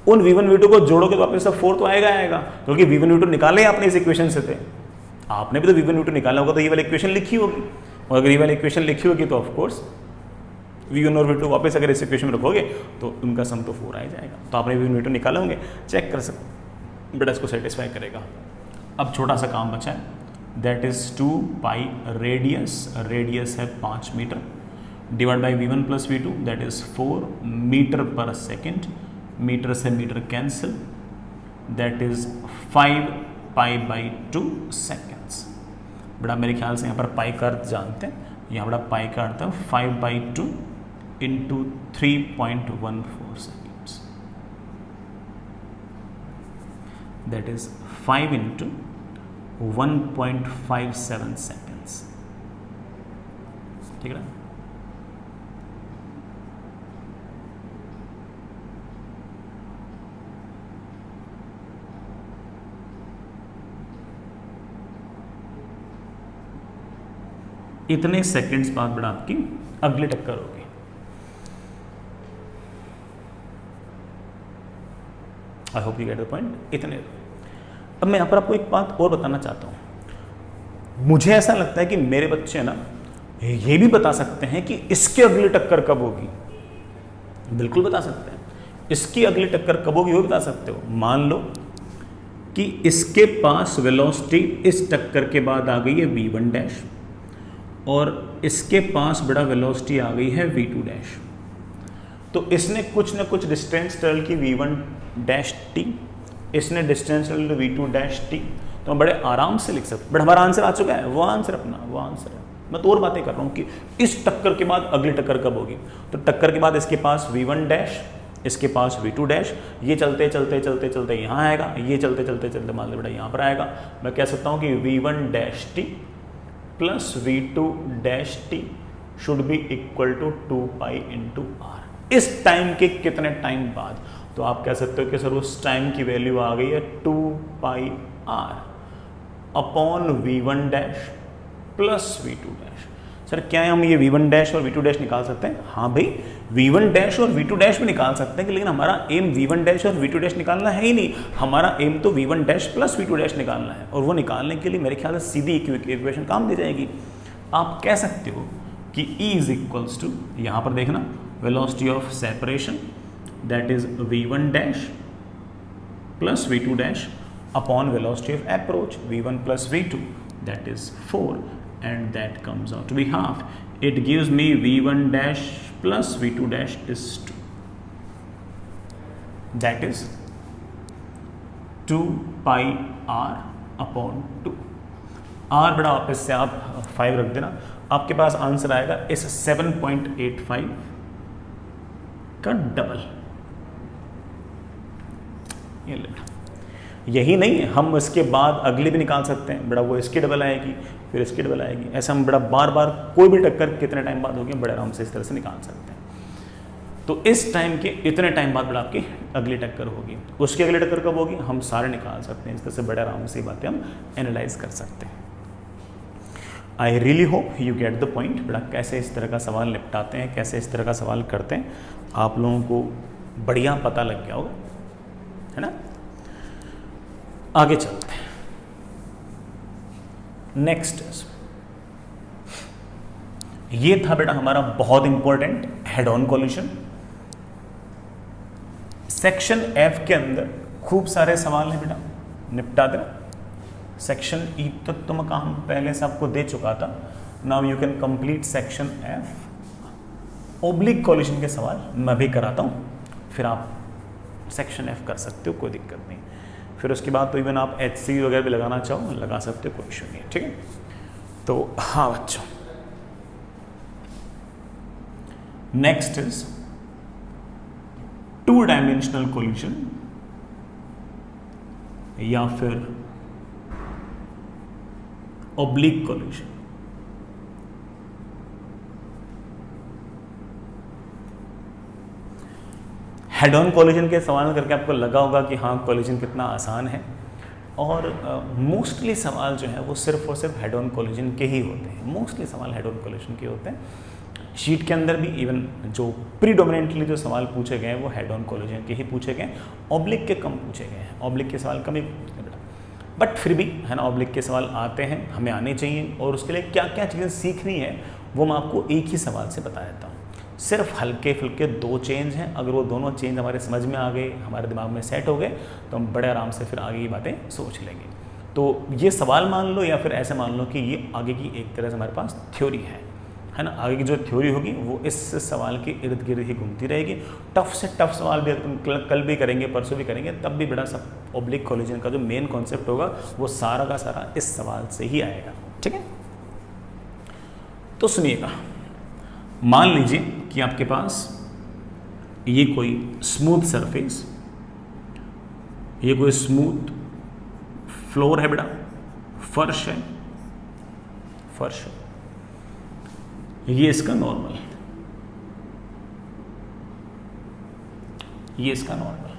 A: उन V1 V2 को जोड़ोगे तो वापस सब 4 तो आएगा, क्योंकि V1 V2 निकाले आपने इस इक्वेशन से थे। आपने भी तो V1 V2 निकाला होगा, तो ये वाली इक्वेशन लिखी होगी, और अगर ये वाली इक्वेशन लिखी होगी तो ऑफकोर्स V1 और V2 वापस अगर इस इक्वेशन में रखोगे तो उनका सम तो 4 आ जाएगा। तो आपने V1 V2 निकाले होंगे, चेक कर सकते, बेटा इसको सेटिस्फाई करेगा। अब छोटा सा काम बचा है, दैट इज 2 पाई रेडियस है 5 metre, divide by V1 + V2 that is 4 metre पर सेकेंड, मीटर से metre cancel, that is 5 π/2 seconds. बेटा मेरे ख्याल से यहाँ पर पाई का अर्थ जानते हैं, यहाँ बड़ा पाई का अर्थ है 5/2 × 3.14 सेकेंड्स, that is 5 × 1.57 seconds। ठीक है ना? इतने सेकंड्स बाद बड़ा आपकी अगली टक्कर होगी। I hope you get the point. इतने। अब मैं यहाँ पर आपको एक बात और बताना चाहता हूँ। मुझे ऐसा लगता है कि मेरे बच्चे ना ये भी बता सकते हैं कि इसके अगली टक्कर कब होगी। बिल्कुल बता सकते हैं, इसकी अगली टक्कर कब होगी वो बता सकते हो। मान लो कि इसके पास वेलोसिटी इस टक्कर के बाद आ गई है V1 डैश, और इसके पास बड़ा वेलोसिटी आ गई है V2 डैश। तो इसने कुछ ना कुछ डिस्टेंस ट्रेवल की V1 डैश टी, इसने distance travel V2 dash T. तो हम बड़े आराम से लिख सकते, बट हमारा आंसर आ चुका है, वो आंसर अपना वो आंसर है। मैं तो और बातें कर रहा हूँ कि इस टक्कर के बाद अगली टक्कर कब होगी। तो टक्कर के बाद इसके पास V1 डैश, इसके पास V2 डैश, ये चलते चलते चलते चलते यहाँ आएगा, ये चलते चलते चलते मान लो बेटा यहाँ पर आएगा। मैं कह सकता हूँ कि V1 dash T plus V2 dash T should be equal to 2 pi into R. इस टाइम के कितने टाइम बाद? तो आप कह सकते हो कि सर उस टाइम की वैल्यू आ गई है 2 pi R upon V1 dash plus V2 dash. Sir क्या हम ये V1 डैश और V2 डैश निकाल सकते हैं? हाँ भाई, V1 डैश और V2 डैश भी निकाल सकते हैं, लेकिन हमारा एम V1 डैश और V2 डैश निकालना है ही नहीं। हमारा एम तो V1 dash plus V2 dash निकालना है, और वो निकालने के लिए मेरे ख्याल से सीधी इक्वेशन काम दे जाएगी। आप कह सकते हो कि E इज इक्वल्स टू, यहाँ पर देखना, velocity of separation that is V1 dash plus V2 dash upon velocity of approach V1 plus V2 that is 4, and that comes out to be half. It gives me V1 dash plus V2 dash is 2, that is 2 pi r upon 2। r बड़ा वापस से आप 5 रख देना, आपके पास answer आएगा इस 7.85 का डबल। ये लेना। यही नहीं, हम इसके बाद अगली भी निकाल सकते हैं, बड़ा वो इसकी डबल आएगी, फिर इसकी डबल आएगी, ऐसा हम बड़ा बार बार कोई भी टक्कर कितने टाइम बाद होगी बड़े आराम से इस तरह से निकाल सकते हैं। तो इस टाइम के इतने टाइम बाद बड़ा आपकी अगली टक्कर होगी, उसकी अगली टक्कर कब होगी, हम सारे निकाल सकते हैं। इस तरह से बड़े आराम से बातें हम एनालाइज कर सकते हैं। I really hope you get the point. बड़ा कैसे इस तरह का सवाल निपटाते हैं, कैसे इस तरह का सवाल करते हैं, आप लोगों को बढ़िया पता लग गया होगा, है ना। आगे चलते हैं। नेक्स्ट ये था बेटा हमारा बहुत important head on collision. Section F के अंदर खूब सारे सवाल हैं बेटा, निपटा दे। सेक्शन ई तो तुम काम पहले से आपको दे चुका था। Now you can complete section F. Oblique collision के सवाल मैं भी कराता हूं, फिर आप सेक्शन एफ कर सकते हो, कोई दिक्कत नहीं। फिर उसके बाद तो इवन आप HC वगैरह भी लगाना चाहो लगा सकते हो, कोई इशू नहीं है, ठीक है। तो हाँ बच्चों, नेक्स्ट इज 2 डायमेंशनल कोलिशन या फिर oblique collision. Head on collision के सवाल करके आपको लगा होगा कि हाँ कोलिशन कितना आसान है, और मोस्टली सवाल जो है वो सिर्फ और सिर्फ हेड ऑन कोलिशन के ही होते हैं। मोस्टली सवाल हेड ऑन कोलिशन के होते हैं। शीट के अंदर भी इवन जो प्रीडोमिनेंटली जो सवाल पूछे गए हैं वो हेड ऑन कोलिशन के ही पूछे गए, ऑब्लिक के कम पूछे गए हैं। ऑब्लिक के सवाल कम ही पूछते हैं, बट फिर भी है ना ऑब्लिक के सवाल आते हैं, हमें आने चाहिए। और उसके लिए क्या क्या चीज़ें सीखनी है वो मैं आपको एक ही सवाल से बता देता हूँ। सिर्फ हल्के फुल्के 2 चेंज हैं, अगर वो दोनों चेंज हमारे समझ में आ गए, हमारे दिमाग में सेट हो गए, तो हम बड़े आराम से फिर आगे की बातें सोच लेंगे। तो ये सवाल मान लो या फिर ऐसे मान लो कि ये आगे की एक तरह से हमारे पास थ्योरी है ना। आगे की जो थ्योरी होगी वो इस सवाल के इर्द गिर्द ही घूमती रहेगी। टफ से टफ सवाल भी तुम कल भी करेंगे, परसों भी करेंगे, तब भी बड़ा सब ओब्लिक कोलिशन का जो मेन कॉन्सेप्ट होगा वो सारा का सारा इस सवाल से ही आएगा, ठीक है। तो सुनिएगा, मान लीजिए कि आपके पास ये कोई स्मूथ सरफेस, ये कोई स्मूथ फ्लोर है बेटा, फर्श है, फर्श है, ये इसका नॉर्मल है, ये इसका नॉर्मल।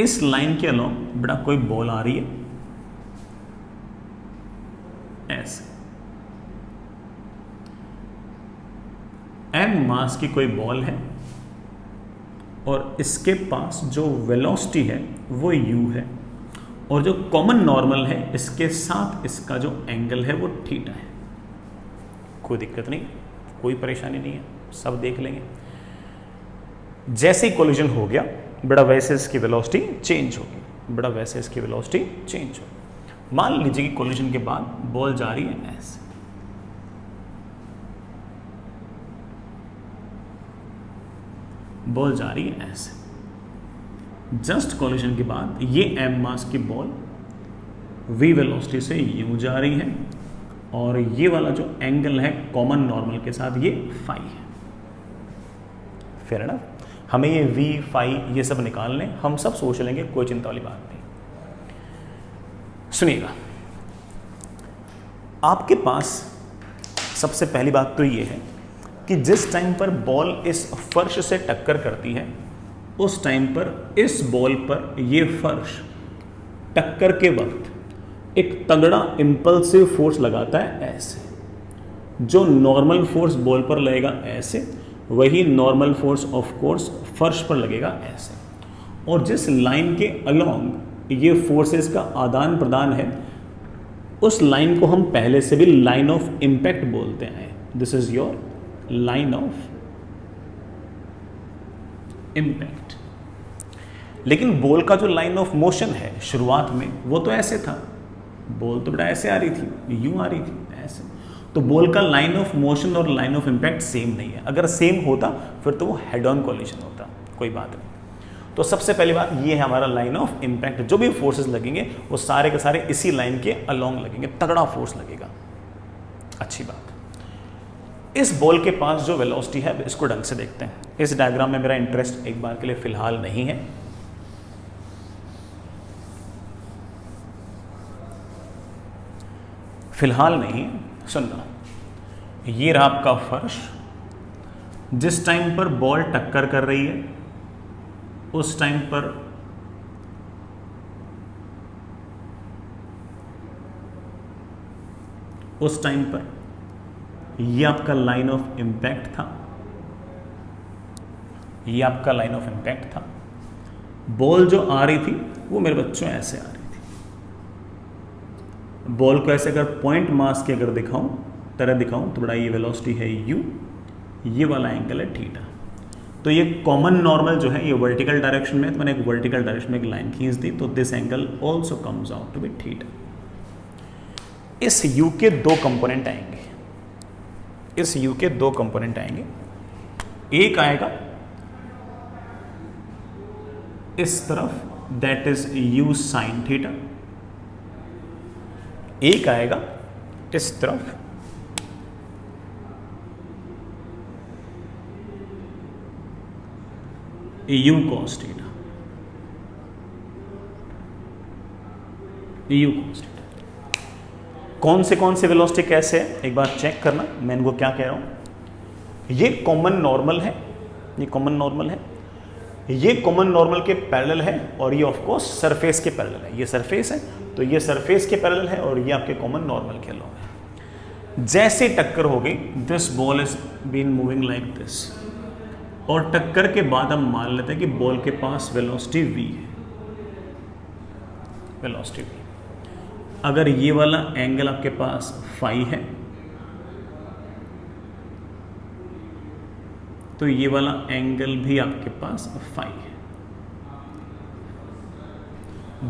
A: इस लाइन के अलोंग बेटा कोई बॉल आ रही है ऐसे, m मास की कोई बॉल है और इसके पास जो वेलोसिटी है वो u है, और जो कॉमन नॉर्मल है इसके साथ इसका जो एंगल है वो थीटा है। कोई दिक्कत नहीं, कोई परेशानी नहीं है, सब देख लेंगे। जैसे ही कोलिजन हो गया बड़ा वैसे इसकी वेलोसिटी चेंज होगी, बड़ा वैसे इसकी वेलोसिटी चेंज होगी। मान लीजिए कि कोलिजन के बाद बॉल जा रही है ऐसे, बॉल जा रही है ऐसे। जस्ट कोलिजन के बाद ये m मास की बॉल v वेलोसिटी से यूं जा रही है, और ये वाला जो एंगल है कॉमन नॉर्मल के साथ ये फाई है। फेयर एनफ, हमें ये v फाई ये सब निकालने, हम सब सोच लेंगे, कोई चिंता वाली बात नहीं। सुनिएगा, आपके पास सबसे पहली बात तो ये है कि जिस टाइम पर बॉल इस फर्श से टक्कर करती है उस टाइम पर इस बॉल पर ये फर्श टक्कर के वक्त एक तगड़ा इंपल्सिव फोर्स लगाता है ऐसे। जो नॉर्मल फोर्स बॉल पर लगेगा ऐसे, वही नॉर्मल फोर्स ऑफ कोर्स फर्श पर लगेगा ऐसे। और जिस लाइन के अलोंग ये फोर्सेस का आदान प्रदान है उस लाइन को हम पहले से भी लाइन ऑफ इम्पैक्ट बोलते हैं। This is your line of impact. लेकिन बॉल का जो लाइन ऑफ मोशन है शुरुआत में वो तो ऐसे था, बॉल तो बेटा ऐसे आ रही थी, यूं आ रही थी ऐसे। तो बॉल का लाइन ऑफ मोशन और लाइन ऑफ इम्पैक्ट सेम नहीं है। अगर सेम होता फिर तो वो हेड ऑन कोलिशन होता, कोई बात नहीं। तो सबसे पहली बात ये है हमारा लाइन ऑफ इम्पैक्ट। जो भी फोर्सेस लगेंगे वो सारे के सारे इसी लाइन के अलोंग लगेंगे, तगड़ा फोर्स लगेगा। अच्छी बात। इस बॉल के पास जो वेलोसिटी है इसको ढंग से देखते हैं। इस डायग्राम में मेरा इंटरेस्ट एक बार के लिए फिलहाल नहीं है, फिलहाल नहीं, सुनना, ये रहा आपका फर्श। जिस टाइम पर बॉल टक्कर कर रही है उस टाइम पर ये आपका लाइन ऑफ इम्पैक्ट था, ये आपका लाइन ऑफ इम्पैक्ट था। बॉल जो आ रही थी वो मेरे बच्चों ऐसे आ रही थी। बॉल को ऐसे अगर पॉइंट मास के अगर दिखाऊं तो बड़ा ये वेलोसिटी है u, ये वाला एंगल है थीटा। तो ये कॉमन नॉर्मल जो है ये वर्टिकल डायरेक्शन में, तो मैंने एक वर्टिकल डायरेक्शन में एक लाइन खींच दी, तो this angle also comes out to be theta. इस u के दो कंपोनेंट आएंगे, एक आएगा इस तरफ, that is u sine theta, एक आएगा इस तरफ u cos थीटा, कौन से वेलोसिटी कैसे है एक बार चेक करना। मैं इनको क्या कह रहा हूं, ये कॉमन नॉर्मल है, ये कॉमन नॉर्मल के पैरेलल है, और ये ऑफ कोर्स सरफेस के पैरेलल है। ये सरफेस है तो ये सरफेस के पैरेलल है, और ये आपके कॉमन नॉर्मल के अलॉन्ग है। जैसे टक्कर हो गई, this ball is been moving like this, और टक्कर के बाद हम मान लेते हैं कि बॉल के पास वेलोसिटी v है, वेलोसिटी v। अगर ये वाला एंगल आपके पास फाई है तो ये वाला एंगल भी आपके पास फाई है।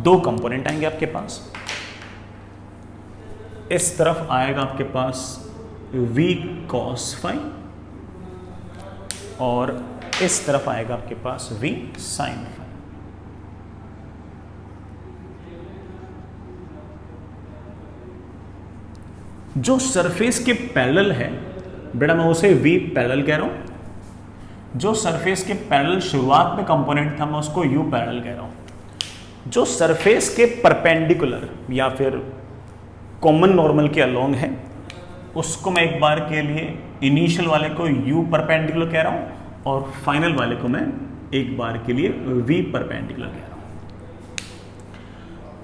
A: दो कंपोनेंट आएंगे आपके पास, इस तरफ आएगा आपके पास v cos फाई, और इस तरफ आएगा आपके पास v sin फाई। जो सरफेस के पैरेलल है बेटा मैं उसे v पैरेलल कह रहा हूं, जो सरफेस के पैरेलल शुरुआत में कंपोनेंट था मैं उसको u पैरेलल कह रहा हूं। जो सरफेस के परपेंडिकुलर या फिर कॉमन नॉर्मल के अलोंग है उसको मैं एक बार के लिए इनिशियल वाले को u परपेंडिकुलर कह रहा हूं, और फाइनल वाले को मैं एक बार के लिए v परपेंडिकुलर कह रहा हूं।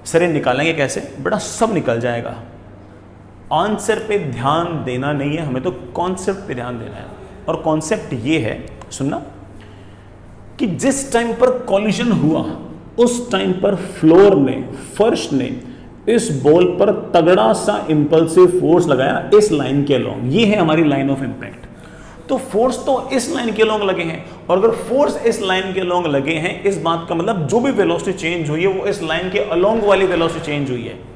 A: सर ये निकालेंगे कैसे बेटा, सब निकल जाएगा। आंसर पे ध्यान देना नहीं है, हमें तो कॉन्सेप्ट पे ध्यान देना है। और कॉन्सेप्ट ये है, सुनना, कि जिस टाइम पर कॉलिजन हुआ उस टाइम पर फ्लोर ने, फर्श ने इस बॉल पर तगड़ा सा इंपल्सिव फोर्स लगाया इस लाइन के अलोंग। ये है हमारी लाइन ऑफ इंपैक्ट। तो फोर्स तो इस लाइन के अलोंग लगे हैं, और अगर फोर्स इस लाइन के अलोंग लगे हैं, इस बात का मतलब जो भी वेलोसिटी चेंज हुई है वो इस लाइन के अलोंग वाली वेलोसिटी चेंज हुई है।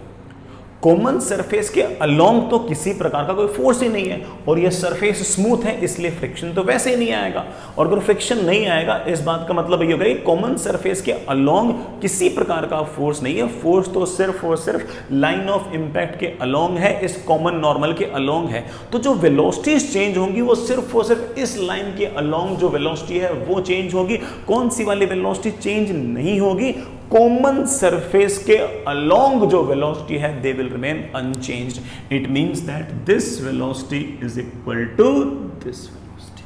A: कॉमन सरफेस के अलोंग तो किसी प्रकार का कोई फोर्स ही नहीं है, और यह सरफेस स्मूथ है इसलिए फ्रिक्शन तो वैसे ही नहीं आएगा। और अगर फ्रिक्शन नहीं आएगा इस बात का मतलब ये होगा कि कॉमन सरफेस के अलोंग किसी प्रकार का फोर्स नहीं है। फोर्स तो सिर्फ और सिर्फ लाइन ऑफ इंपैक्ट के अलोंग है, इस कॉमन नॉर्मल के अलोंग है। तो जो वेलोसिटीज चेंज होंगी वो सिर्फ और सिर्फ इस लाइन के अलोंग जो वेलोसिटी है वो चेंज होगी। कौन सी वाली वेलोसिटी चेंज नहीं होगी? कॉमन सरफेस के अलोंग जो वेलोसिटी है they will remain unchanged. It means that this velocity is equal to this velocity.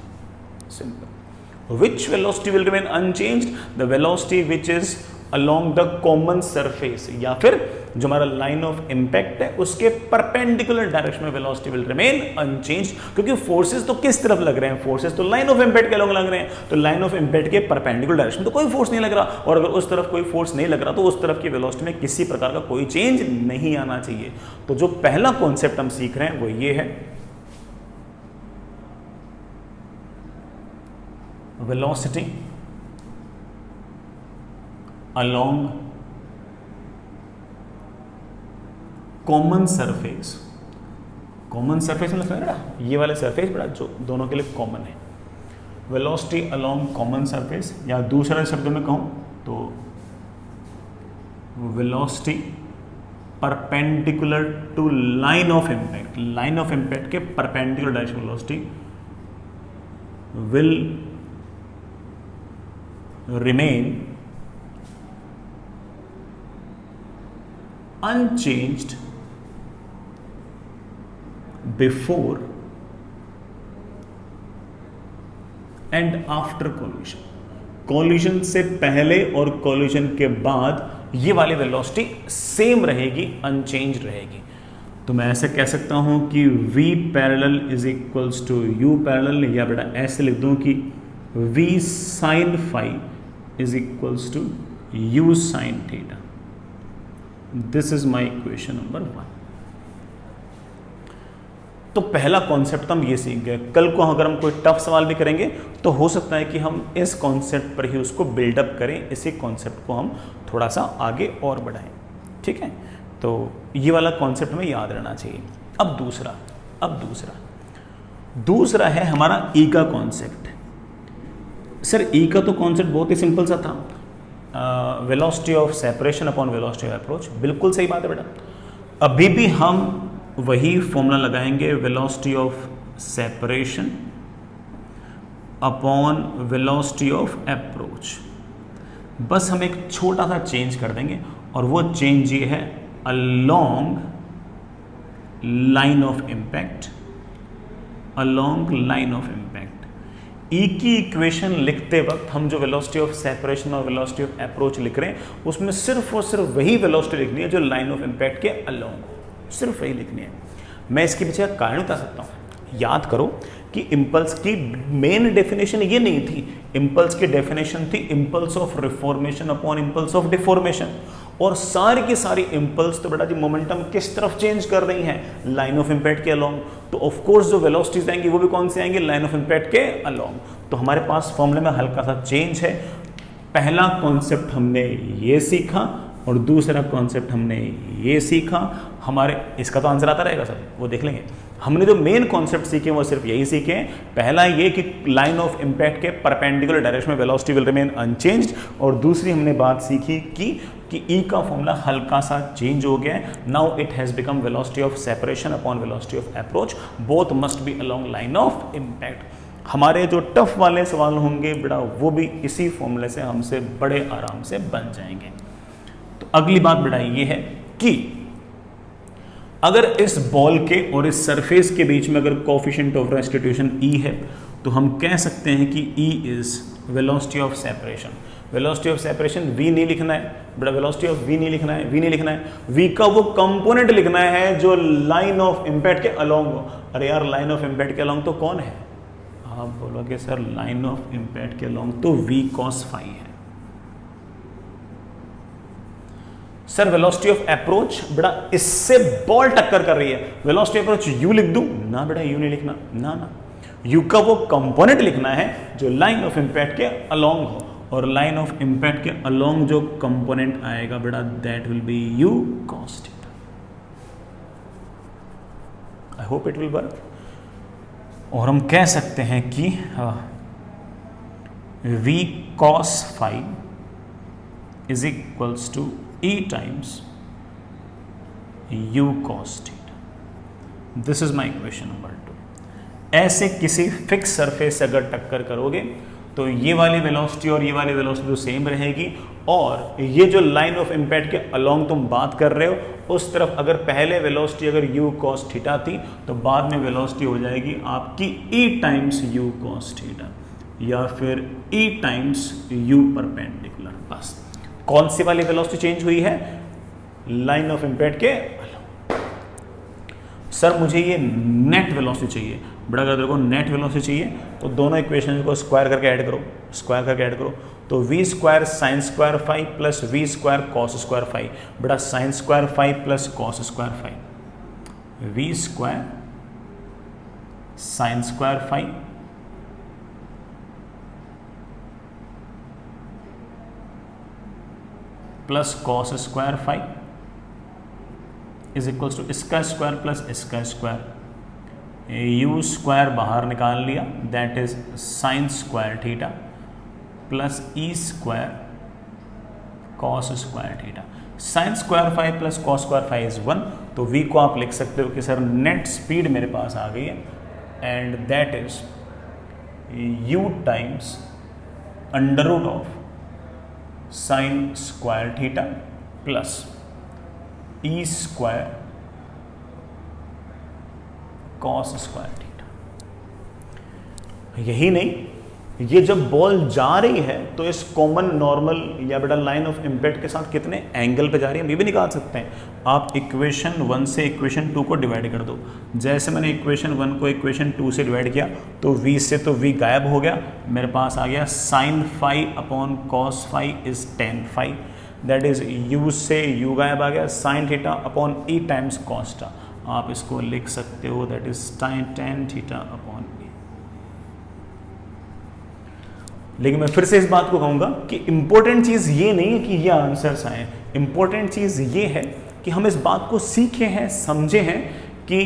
A: Simple. Which velocity will remain unchanged? The velocity which is along the common surface, या फिर जो हमारा line of impact है उसके perpendicular direction में velocity will remain unchanged. क्योंकि forces तो किस तरफ लग रहे हैं? फोर्सेस तो लाइन ऑफ इंपैक्ट के अलोंग लग रहे हैं, तो लाइन ऑफ इंपैक्ट के परपेंडिकुलर डायरेक्शन तो कोई फोर्स नहीं लग रहा, और अगर उस तरफ कोई फोर्स नहीं लग रहा तो उस तरफ की वेलोसिटी में किसी प्रकार का कोई चेंज नहीं आना चाहिए। तो जो पहला कॉन्सेप्ट हम सीख रहे हैं वो ये है, velocity along common surface. Common surface में समझ रहा, ये वाले सरफेस बड़ा जो दोनों के लिए कॉमन है। वेलोसिटी अलोंग कॉमन सरफेस, या दूसरे शब्दों में कहूं तो velocity perpendicular to line of impact. Line of impact के perpendicular direction velocity will remain unchanged before and after collision. Collision से पहले और कॉलिजन के बाद ये वाली वेलोसिटी सेम रहेगी, अनचेंज रहेगी। तो मैं ऐसे कह सकता हूं कि v parallel is equals to u parallel, या बेटा ऐसे लिख दूं कि v sine phi is equals to u sine theta. This is my equation number 1। तो पहला कॉन्सेप्ट हम ये सीख गए। कल को अगर हम कोई टफ सवाल भी करेंगे तो हो सकता है कि हम इस कॉन्सेप्ट पर ही उसको बिल्डअप करें, इसी कॉन्सेप्ट को हम थोड़ा सा आगे और बढ़ाएं। ठीक है, तो ये वाला कॉन्सेप्ट हमें याद रहना चाहिए। अब दूसरा है हमारा ई का कॉन्सेप्ट। सर ई का तो कॉन्सेप्ट बहुत ही सिंपल सा था, velocity of separation upon velocity of approach. बिल्कुल सही बात है बेटा। अभी भी हम वही फॉर्मूला लगाएंगे, velocity of separation upon velocity of approach. बस हम एक छोटा सा चेंज कर देंगे, और वो चेंज ये है along line of impact, along line of impact. E की इक्वेशन लिखते वक्त हम जो वेलोसिटी ऑफ सेपरेशन और वेलोसिटी ऑफ अप्रोच लिख रहे हैं, उसमें सिर्फ और सिर्फ वही वेलोसिटी लिखनी है जो लाइन ऑफ इम्पैक्ट के अलोंग हो, सिर्फ वही लिखनी है। मैं इसके पीछे का कारण बता सकता हूँ। याद करो कि इम्पल्स की मेन डेफिनेशन ये नहीं थी, इम्पल्स की डेफिनेशन थी impulse of reformation upon impulse of deformation. और सारी की सारी इम्पल्स तो बेटा जी मोमेंटम किस तरफ चेंज कर रही हैं, लाइन ऑफ इम्पैक्ट के अलोंग। तो ऑफ कोर्स जो वेलोसिटीज आएंगी वो भी कौन से आएंगे, लाइन ऑफ इम्पैक्ट के अलोंग। तो हमारे पास फॉर्मूले में हल्का सा चेंज है। पहला कॉन्सेप्ट हमने ये सीखा और दूसरा कॉन्सेप्ट हमने ये सीखा। हमारे इसका तो आंसर आता रहेगा सर, वो देख लेंगे। हमने जो मेन कॉन्सेप्ट सीखे वो सिर्फ यही सीखे हैं। पहला ये कि लाइन ऑफ इम्पैक्ट के परपेंडिकुलर डायरेक्शन में वेलोसिटी विल रिमेन अनचेंज्ड, और दूसरी हमने बात सीखी कि ई का फॉर्मूला हल्का सा चेंज हो गया है। Now it has become velocity of separation upon velocity of approach, both must be along line of impact. हमारे जो टफ वाले सवाल होंगे बेटा वो भी इसी फॉर्मूले से हमसे बड़े आराम से बन जाएंगे। तो अगली बात बेटा ये है कि अगर इस बॉल के और इस सरफेस के बीच में अगर कोएफिशिएंट ऑफ रेस्टिट्यूशन ई है, तो हम कह सकते हैं कि E is velocity of separation. Velocity of separation V नहीं लिखना है बेटा, वेलोसिटी ऑफ वी नहीं लिखना है, वी नहीं लिखना है, वी का वो कंपोनेंट लिखना है जो लाइन ऑफ इम्पैक्ट के अलोंग हो। अरे यार, लाइन ऑफ इम्पैक्ट के अलोंग तो कौन है? आप बोलोगे सर लाइन ऑफ इम्पैक्ट के अलोंग तो वी कॉस फाई है। सर वेलोसिटी ऑफ अप्रोच बेटा इससे बॉल टक्कर कर रही है, वेलोसिटी अप्रोच यू लिख दूं ना बेटा, यू नहीं लिखना ना ना, यू का वो कंपोनेंट लिखना है जो लाइन ऑफ इम्पैक्ट के अलोंग हो, और लाइन ऑफ इम्पैक्ट के अलोंग जो कंपोनेंट आएगा बेटा that will be you cos theta. I hope it will work. और हम कह सकते हैं कि v cos phi is equals to e times u cos theta. This is my equation number 2. ऐसे किसी फिक्स सरफेस से अगर टक्कर करोगे तो ये वाली वेलोसिटी और ये वाली वेलोसिटी तो सेम रहेगी, और ये जो लाइन ऑफ इम्पैक्ट के अलोंग तुम बात कर रहे हो उस तरफ अगर पहले वेलोसिटी अगर u cos थीटा थी तो बाद में वेलोसिटी हो जाएगी आपकी e times u cos theta या फिर e टाइम्स u परपेंडिकुलर। बस कौन सी वाली वेलोसिटी चेंज हुई है? लाइन ऑफ इम्पैक्ट के अलोंग। सर मुझे ये नेट वेलोसिटी चाहिए बड़ा, अगर देखो नेट वेलोसिटी चाहिए तो दोनों इक्वेशन को स्क्वायर करके ऐड करो, स्क्वायर करके ऐड करो तो V square sine square phi plus V square cos square phi. बेटा sine square phi plus cos square phi, V square sine square phi plus cos square phi is equals to इसका square plus इसका square, U square बाहर निकाल लिया that is sine square theta plus E square cos square theta. Sine square phi plus cos square phi is 1, तो we को आप लिख सकते हो कि सर नेट स्पीड मेरे पास आ गई है and that is U times under root of sine square theta plus E square cos square theta. यही नहीं, ये जब बॉल जा रही है तो इस कॉमन नॉर्मल या बेटा लाइन ऑफ इम्पैक्ट के साथ कितने एंगल पे जा रही है हम ये भी निकाल सकते हैं। आप इक्वेशन 1 से इक्वेशन 2 को डिवाइड कर दो। जैसे मैंने इक्वेशन 1 को इक्वेशन 2 से डिवाइड किया तो v से तो v गायब हो गया, मेरे पास आ गया sine phi upon cos phi is tan phi, that is u से u गायब आ गया, sine theta upon e times cos theta. आप इसको लिख सकते हो that is tan theta upon e। लेकिन मैं फिर से इस बात को कहूंगा कि इंपॉर्टेंट चीज ये नहीं है कि ये आंसर्स आए, इंपॉर्टेंट चीज ये है कि हम इस बात को सीखे हैं, समझे हैं कि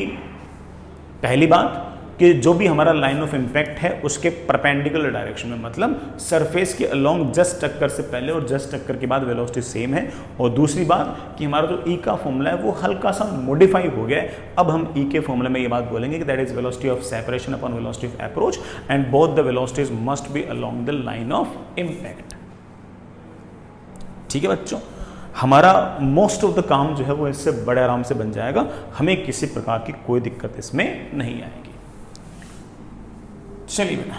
A: पहली बात कि जो भी हमारा लाइन ऑफ इम्पैक्ट है उसके परपेंडिकुलर डायरेक्शन में, मतलब सरफेस के अलोंग जस्ट टक्कर से पहले और जस्ट टक्कर के बाद वेलोसिटी सेम है। और दूसरी बात कि हमारा जो ई का फॉर्मूला है वो हल्का सा मॉडिफाई हो गया है। अब हम ई के फॉर्मूले में ये बात बोलेंगे कि that is velocity of separation upon velocity of approach and both the velocities must be along the line of impact. ठीक है बच्चों, हमारा मोस्ट ऑफ द काम जो है वो इससे बड़े आराम से बन जाएगा, हमें किसी प्रकार की कोई दिक्कत इसमें नहीं आएगी। चलिए बेटा,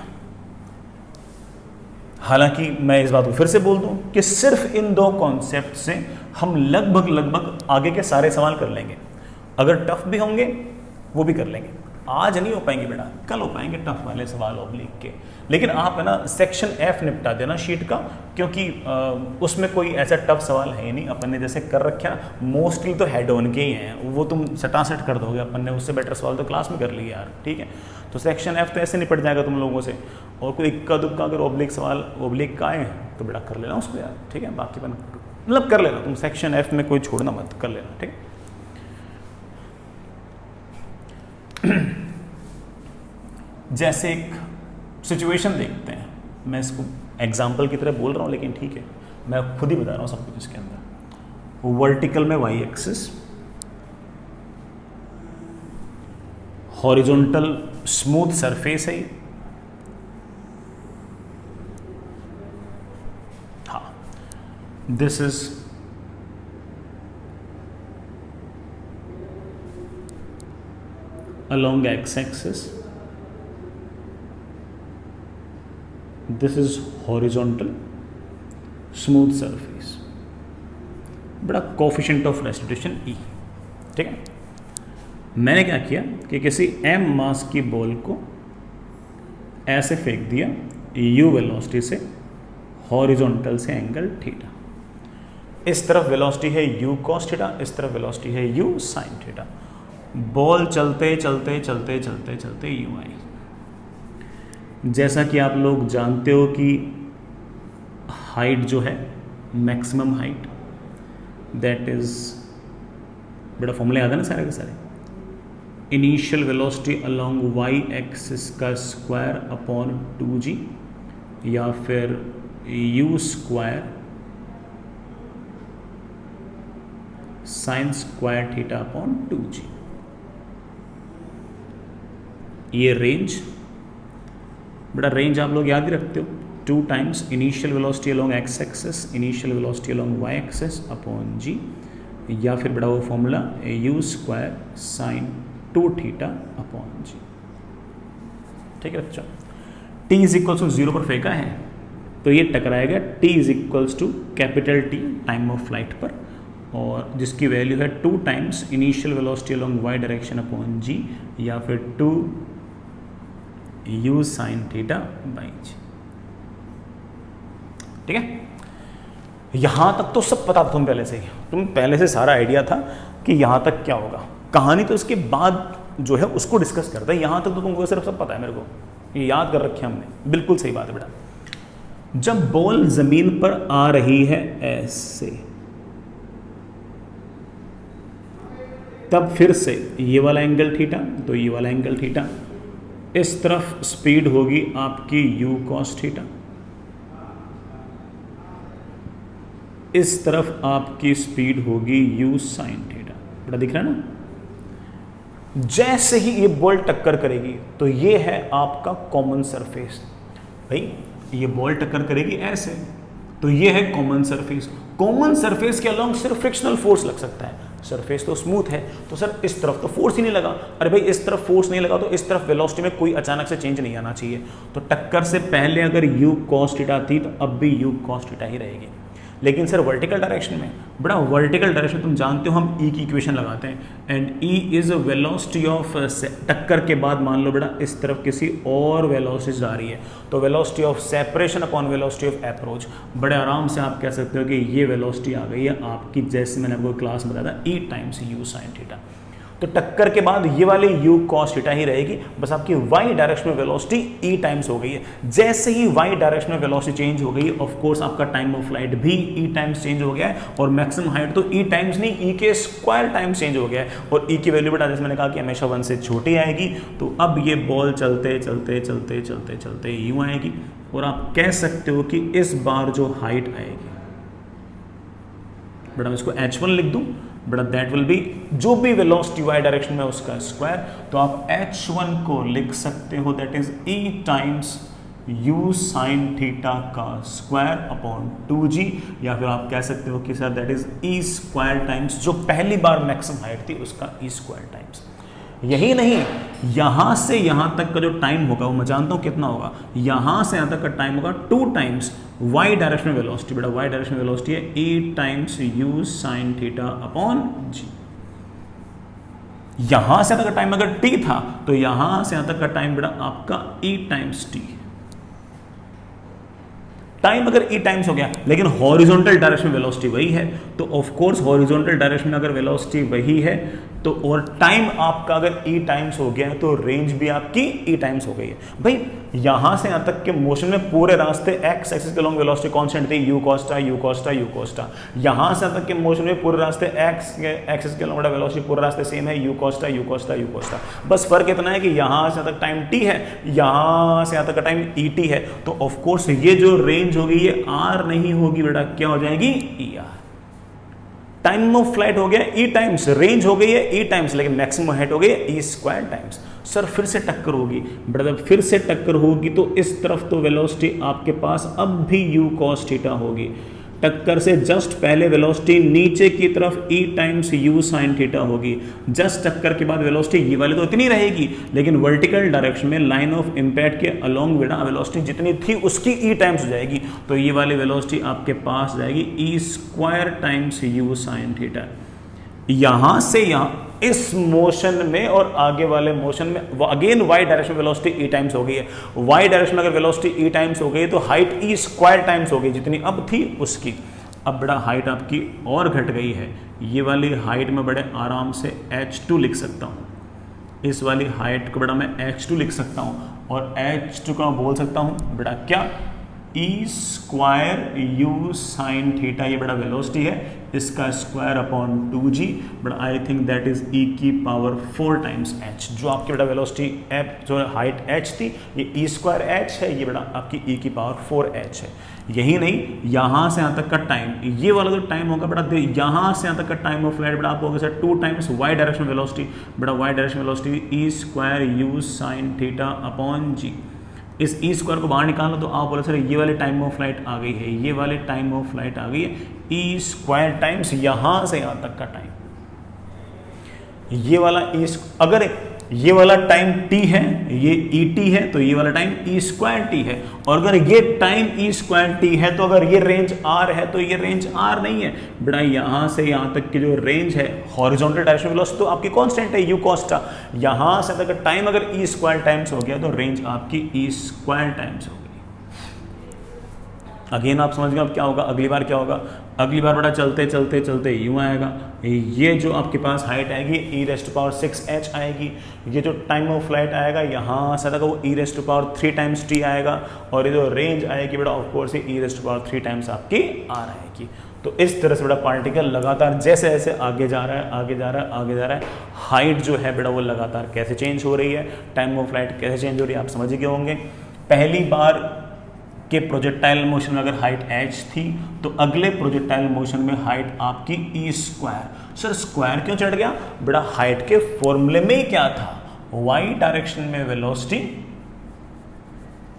A: हालांकि मैं इस बात को फिर से बोल दूं कि सिर्फ इन दो कॉन्सेप्ट से हम लगभग आगे के सारे सवाल कर लेंगे। अगर टफ भी होंगे वो भी कर लेंगे, आज नहीं हो पाएंगे बेटा, कल हो पाएंगे टफ वाले सवाल ऑब्लिक के। लेकिन आप है ना सेक्शन F निपटा देना शीट का, क्योंकि उसमें कोई ऐसा टफ सवाल है ही नहीं। अपन ने जैसे कर रखा मोस्टली तो हेड ऑन के ही हैं, वो तुम सटासट कर दोगे, अपन ने उससे बेटर सवाल तो क्लास में कर लिए यार। ठीक है, तो सेक्शन F तो ऐसे निपट जाएगा तुम लोगों से। और कोई इक्का दुक्का अगर ऑब्लिक सवाल ऑब्लिक का आए तो बेटा कर लेना उसको यार। ठीक है, बाकी अपन मतलब कर लेना, तुम सेक्शन F में कोई छोड़ना मत, कर लेना। ठीक है, जैसे एक सिचुएशन देखते हैं, मैं इसको एग्जाम्पल की तरह बोल रहा हूँ लेकिन ठीक है मैं खुद ही बता रहा हूँ सब कुछ इसके अंदर। वर्टिकल में y axis, horizontal smooth surface है, हाँ this is along x-axis, this is horizontal smooth surface, बड़ा कोफिशिएंट ऑफ रेस्टिट्यूशन E। ठीक है, मैंने क्या किया कि किसी m मास की बॉल को ऐसे फेंक दिया u वेलोसिटी से, हॉरिजॉन्टल से एंगल थीटा। इस तरफ वेलोसिटी है u cos थीटा, इस तरफ वेलोसिटी है u sin थीटा। बॉल चलते चलते चलते चलते चलते यूं आई। जैसा कि आप लोग जानते हो कि हाइट जो है मैक्सिमम हाइट दैट इज, बड़ा फॉर्मूला याद है ना सारे के सारे, initial velocity along Y axis का स्क्वायर अपॉन 2g, या फिर u square sine square theta upon 2g। ये रेंज, बड़ा रेंज आप लोग याद ही रखते हो, 2 times initial velocity along X axis, initial velocity along Y axis upon G, या फिर बड़ा वो formula u square sine 2 theta upon G. ठीक है बच्चों, t इज इक्वल्स टू 0 पर फेंका है तो ये टकराएगा t is equals to capital T time of flight पर, और जिसकी वैल्यू है 2 times initial velocity along y direction upon g, या फिर 2 u sine theta by G. ठीक है, यहां तक तो सब पता था तुम पहले से ही, तुम पहले से सारा आइडिया था कि यहां तक क्या होगा। कहानी तो इसके बाद जो है उसको डिस्कस करते हैं, यहां तक तो तुमको सिर्फ सब पता है, मेरे को ये याद कर रखे हमने। बिल्कुल सही बात है बेटा, जब बॉल जमीन पर आ रही है ऐसे, तब फिर से ये वाला एंगल थीटा, तो ये वाला एंगल थीटा, इस तरफ स्पीड होगी आपकी u cos थीटा, इस तरफ आपकी स्पीड होगी u sin थीटा। बेटा दिख रहा है ना, जैसे ही ये बॉल टक्कर करेगी तो ये है आपका कॉमन सरफेस। भाई ये बॉल टक्कर करेगी ऐसे तो ये है कॉमन सरफेस। कॉमन सरफेस के अलोंग सिर्फ फ्रिक्शनल फोर्स लग सकता है, सरफेस तो स्मूथ है, तो सर इस तरफ तो फोर्स ही नहीं लगा। अरे भाई इस तरफ फोर्स नहीं लगा तो इस तरफ वेलोसिटी में कोई अचानक से चेंज नहीं आना चाहिए। तो टक्कर से पहले अगर यू कॉस थीटा थी तो अब भी यू कॉस थीटा ही रहेगी। लेकिन सर वर्टिकल डायरेक्शन में, बड़ा वर्टिकल डायरेक्शन तुम जानते हो हम ई की इक्वेशन लगाते हैं, and E is velocity of, टक्कर के बाद मान लो बेटा इस तरफ किसी और वेलोसिटी जा रही है, तो velocity of separation upon velocity of approach. बड़े आराम से आप कह सकते हो कि ये वेलोसिटी आ गई है आपकी, जैसे मैंने आपको क्लास में बताया था, ई टाइम्स यू साइन थीटा। तो टक्कर के बाद ये वाली u cos थीटा ही रहेगी, बस आपकी y डायरेक्शन में वेलोसिटी e टाइम्स हो गई है। जैसे ही y डायरेक्शन में वेलोसिटी चेंज हो गई, ऑफ कोर्स आपका टाइम ऑफ फ्लाइट भी e टाइम्स चेंज हो गया है, और मैक्सिमम हाइट तो e टाइम्स नहीं e के स्क्वायर टाइम्स चेंज हो गया है, और e की वैल्यू बेटा जैसे मैंने कहा कि हमेशा 1 से छोटी आएगी। तो अब ये बॉल चलते चलते चलते चलते चलते यूँ आएगी, और आप कह सकते हो कि इस बार जो हाइट आएगी बेटा, मैं इसको h1 लिख दूँ बेटा, दैट विल बी जो भी वेलोसिटी y डायरेक्शन में उसका स्क्वायर, तो आप h1 को लिख सकते हो that is e times u sine theta का स्क्वायर अपॉन 2g, या फिर आप कह सकते हो कि sir that is e square times जो पहली बार मैक्सिमम हाइट थी उसका e स्क्वायर टाइम्स। यही नहीं, यहां से यहां तक का जो टाइम होगा वो मैं जानता हूं कितना होगा, यहां से यहां तक का टाइम होगा 2 टाइम्स y डायरेक्शन में वेलोसिटी। बेटा y डायरेक्शन में वेलोसिटी है e times u sine theta upon g। यहां से तक का टाइम अगर t था तो यहां से यहां तक का टाइम बेटा आपका e टाइम्स t। टाइम अगर e टाइम्स हो गया, लेकिन हॉरिजॉन्टल डायरेक्शन में वेलोसिटी वही है, तो ऑफ कोर्स हॉरिजॉन्टल डायरेक्शन में अगर वेलोसिटी वही है तो, और टाइम आपका अगर e टाइम्स हो गया है तो रेंज भी आपकी e टाइम्स हो गई है। भाई यहां से यहां तक के मोशन में पूरे रास्ते x एक्सिस के लॉन्ग वेलोसिटी कांस्टेंट थी u cosटा u cosटा u cosटा। यहां से यहां तक के मोशन में पूरे रास्ते x एक्सिस के लॉन्ग वेलोसिटी पूरे रास्ते सेम है u cosटा u cosटा u cosटा। बस फर्क इतना है कि यहां से यहां तक टाइम t है, यहां से यहां तक का टाइम et है, तो ऑफ कोर्स ये जो रेंज होगी ये r नहीं होगी बेटा, क्या हो जाएगी er। टाइम ऑफ फ्लाइट हो गया e टाइम्स, रेंज हो गई है e टाइम्स, लेकिन मैक्सिमम हाइट हो गई है e स्क्वायर टाइम्स। सर फिर से टक्कर होगी बेटा, जब फिर से टक्कर होगी तो इस तरफ तो वेलोसिटी आपके पास अब भी u cos थीटा होगी। टक्कर से जस्ट पहले वेलोसिटी नीचे की तरफ e times u sine theta होगी। जस्ट टक्कर के बाद वेलोसिटी ये वाली तो इतनी रहेगी, लेकिन वर्टिकल डायरेक्शन में लाइन ऑफ इम्पैक्ट के अलोंग बेटा वेलोसिटी जितनी थी उसकी e टाइम्स हो जाएगी, तो ये वाली वेलोसिटी आपके पास जाएगी e square times u sine theta. यहां से यहां इस मोशन में और आगे वाले मोशन में again y direction velocity e times हो गई है। y डायरेक्शन में अगर वेलोसिटी e टाइम्स हो गई तो हाइट e स्क्वायर टाइम्स हो गई, जितनी अब थी उसकी। अब बड़ा हाइट आपकी और घट गई है, ये वाली हाइट में बड़े आराम से h2 लिख सकता हूँ, इस वाली हाइट को बड़ा मैं h2 लिख सकता हूँ, और h2 को मैं बोल सकता हूँ बेटा क्या, e square u sine theta, ये बड़ा वेलोसिटी है, इसका square upon 2g, but I think that is e की पावर 4 टाइम्स h। जो आपकी बेटा वेलोसिटी जो हाइट h थी ये e स्क्वायर h है, ये बेटा आपकी e की पावर 4h है। यही नहीं, यहाँ से यहाँ तक का टाइम, ये वाला जो टाइम होगा बेटा, यहाँ से यहाँ तक का टाइम ऑफ फ्लाइट बेटा आपको होगा sir 2 times y direction velocity. बेटा y direction velocity e square u sine theta upon g। इस ई स्क्वायर को बाहर निकालो तो आप बोले सर ये वाले टाइम ऑफ फ्लाइट आ गई है, ये वाले टाइम ऑफ फ्लाइट आ गई है, ई स्क्वायर टाइम्स यहाँ से यहाँ तक का टाइम, ये वाला अगर ये वाला टाइम t है, ये et है, तो ये वाला टाइम e स्क्वायर t है, और अगर ये टाइम e स्क्वायर t है तो अगर ये रेंज r है तो ये रेंज r नहीं है बेटा। यहाँ से यहाँ तक की जो रेंज है हॉरिजॉन्टल डायरेक्शन वेलोसिटी तो आपकी कांस्टेंट है u cosटा, यहाँ से तक टाइम अगर e स्क्वायर टाइम्स हो गया तो रेंज आपकी e स्क्वायर टाइम्स हो गई। अगेन आप समझ गए अब क्या होगा, अगली बार क्या होगा, अगली बार बड़ा चलते चलते चलते यूँ आएगा, ये जो आपके पास हाइट आएगी e⁻⁶h आएगी, ये जो टाइम ऑफ फ्लाइट आएगा यहाँ से तक वो e⁻³ टाइम्स t आएगा, और ये जो रेंज आएगी बेटा ऑफ कोर्स ये e⁻³ टाइम्स आपकी r आएगी। तो इस तरह से बेटा पार्टिकल लगातार जैसे जैसे आगे जा रहा है आगे जा रहा है आगे जा रहा है, हाइट जो है बेटा वो लगातार कैसे चेंज हो रही है, टाइम ऑफ फ्लाइट कैसे चेंज हो रही है, आप समझ गए होंगे। पहली बार के प्रोजेक्टाइल मोशन में अगर हाइट h थी तो अगले प्रोजेक्टाइल मोशन में हाइट आपकी e स्क्वायर। सर स्क्वायर क्यों चढ़ गया बेटा, हाइट के फॉर्मूले में ही क्या था, y डायरेक्शन में वेलोसिटी,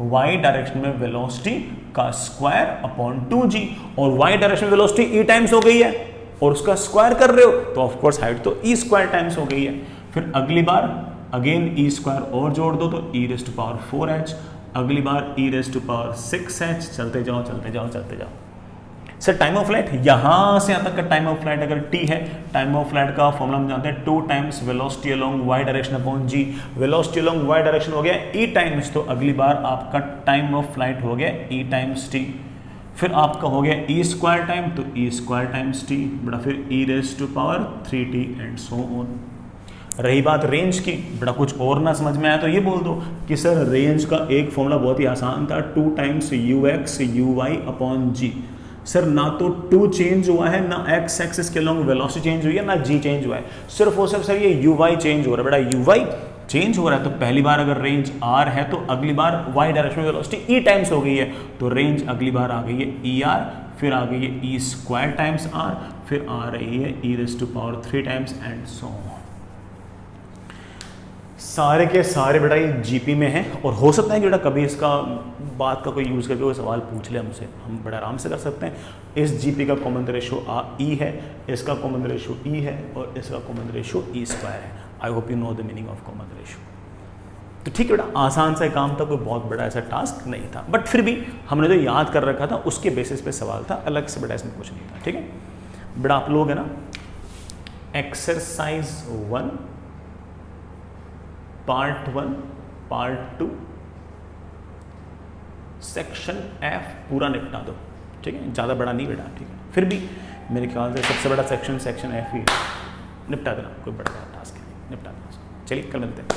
A: y डायरेक्शन में वेलोसिटी का स्क्वायर अपॉन 2g, और y डायरेक्शन में वेलोसिटी e टाइम्स हो गई है, और उसका स्क्वायर कर रहे हो तो ऑफकोर्स हाइट तो ई स्क्वायर टाइम्स हो गई है। फिर अगली बार अगेन ई स्क्वायर और जोड़ दो तो ई रेज़ टू पावर 4h, अगली बार E raise to power 6h, चलते जाओ चलते जाओ चलते जाओ। सर टाइम ऑफ फ्लाइट, यहां से यहां तक का टाइम ऑफ फ्लाइट अगर t है, टाइम ऑफ फ्लाइट का फॉर्मूला हम जानते हैं 2 times velocity along y direction upon g। Velocity along y direction हो गया e टाइम्स, तो अगली बार आपका टाइम ऑफ फ्लाइट हो गया e टाइम्स t। फिर आपका हो गया e स्क्वायर टाइम, तो e स्क्वायर टाइम्स t बड़ा फिर e raise to power 3t and so on. रही बात रेंज की, बड़ा कुछ और ना समझ में आया तो ये बोल दो कि सर रेंज का एक फॉर्मूला बहुत ही आसान था, 2 times ux uy upon g। Sir ना तो 2 चेंज हुआ है, ना x एक्सिस के लॉन्ग वेलोसिटी चेंज हुई है, ना g चेंज हुआ है, सिर्फ और सिर्फ सर ये uy चेंज हो रहा है। बेटा uy चेंज हो रहा है तो पहली बार अगर रेंज r है तो अगली बार y डायरेक्शन में वेलोसिटी e टाइम्स हो गई है, तो रेंज अगली बार आ गई है er, फिर आ गई है e स्क्वायर टाइम्स r, फिर आ रही है e raise to power 3 times and so on. सारे के सारे बेटा ये जीपी में है, और हो सकता है कि बेटा कभी इसका बात का कोई यूज़ करके कोई सवाल पूछ ले हमसे, हम बड़ा आराम से कर सकते हैं। इस जीपी का कॉमन रेशो ई है, इसका कॉमन रेशो ई है, और इसका कॉमन रेशो ई स्क्वायर है। I hope you know the meaning of common ratio. तो ठीक है बेटा, आसान सा काम था, कोई बहुत बड़ा ऐसा टास्क नहीं था, बट फिर भी हमने जो याद कर रखा था उसके बेसिस पे सवाल था, अलग से बेटा इसमें कुछ नहीं था। ठीक है बेटा, आप लोग है ना exercise 1 part 1 part 2 section F पूरा निपटा दो। ठीक है, ज़्यादा बड़ा नहीं बेटा, ठीक है, फिर भी मेरे ख्याल से सबसे बड़ा सेक्शन F ही निपटा देना, कोई बड़ा टास्क है, निपटा देना। चलिए कल मिलते हैं।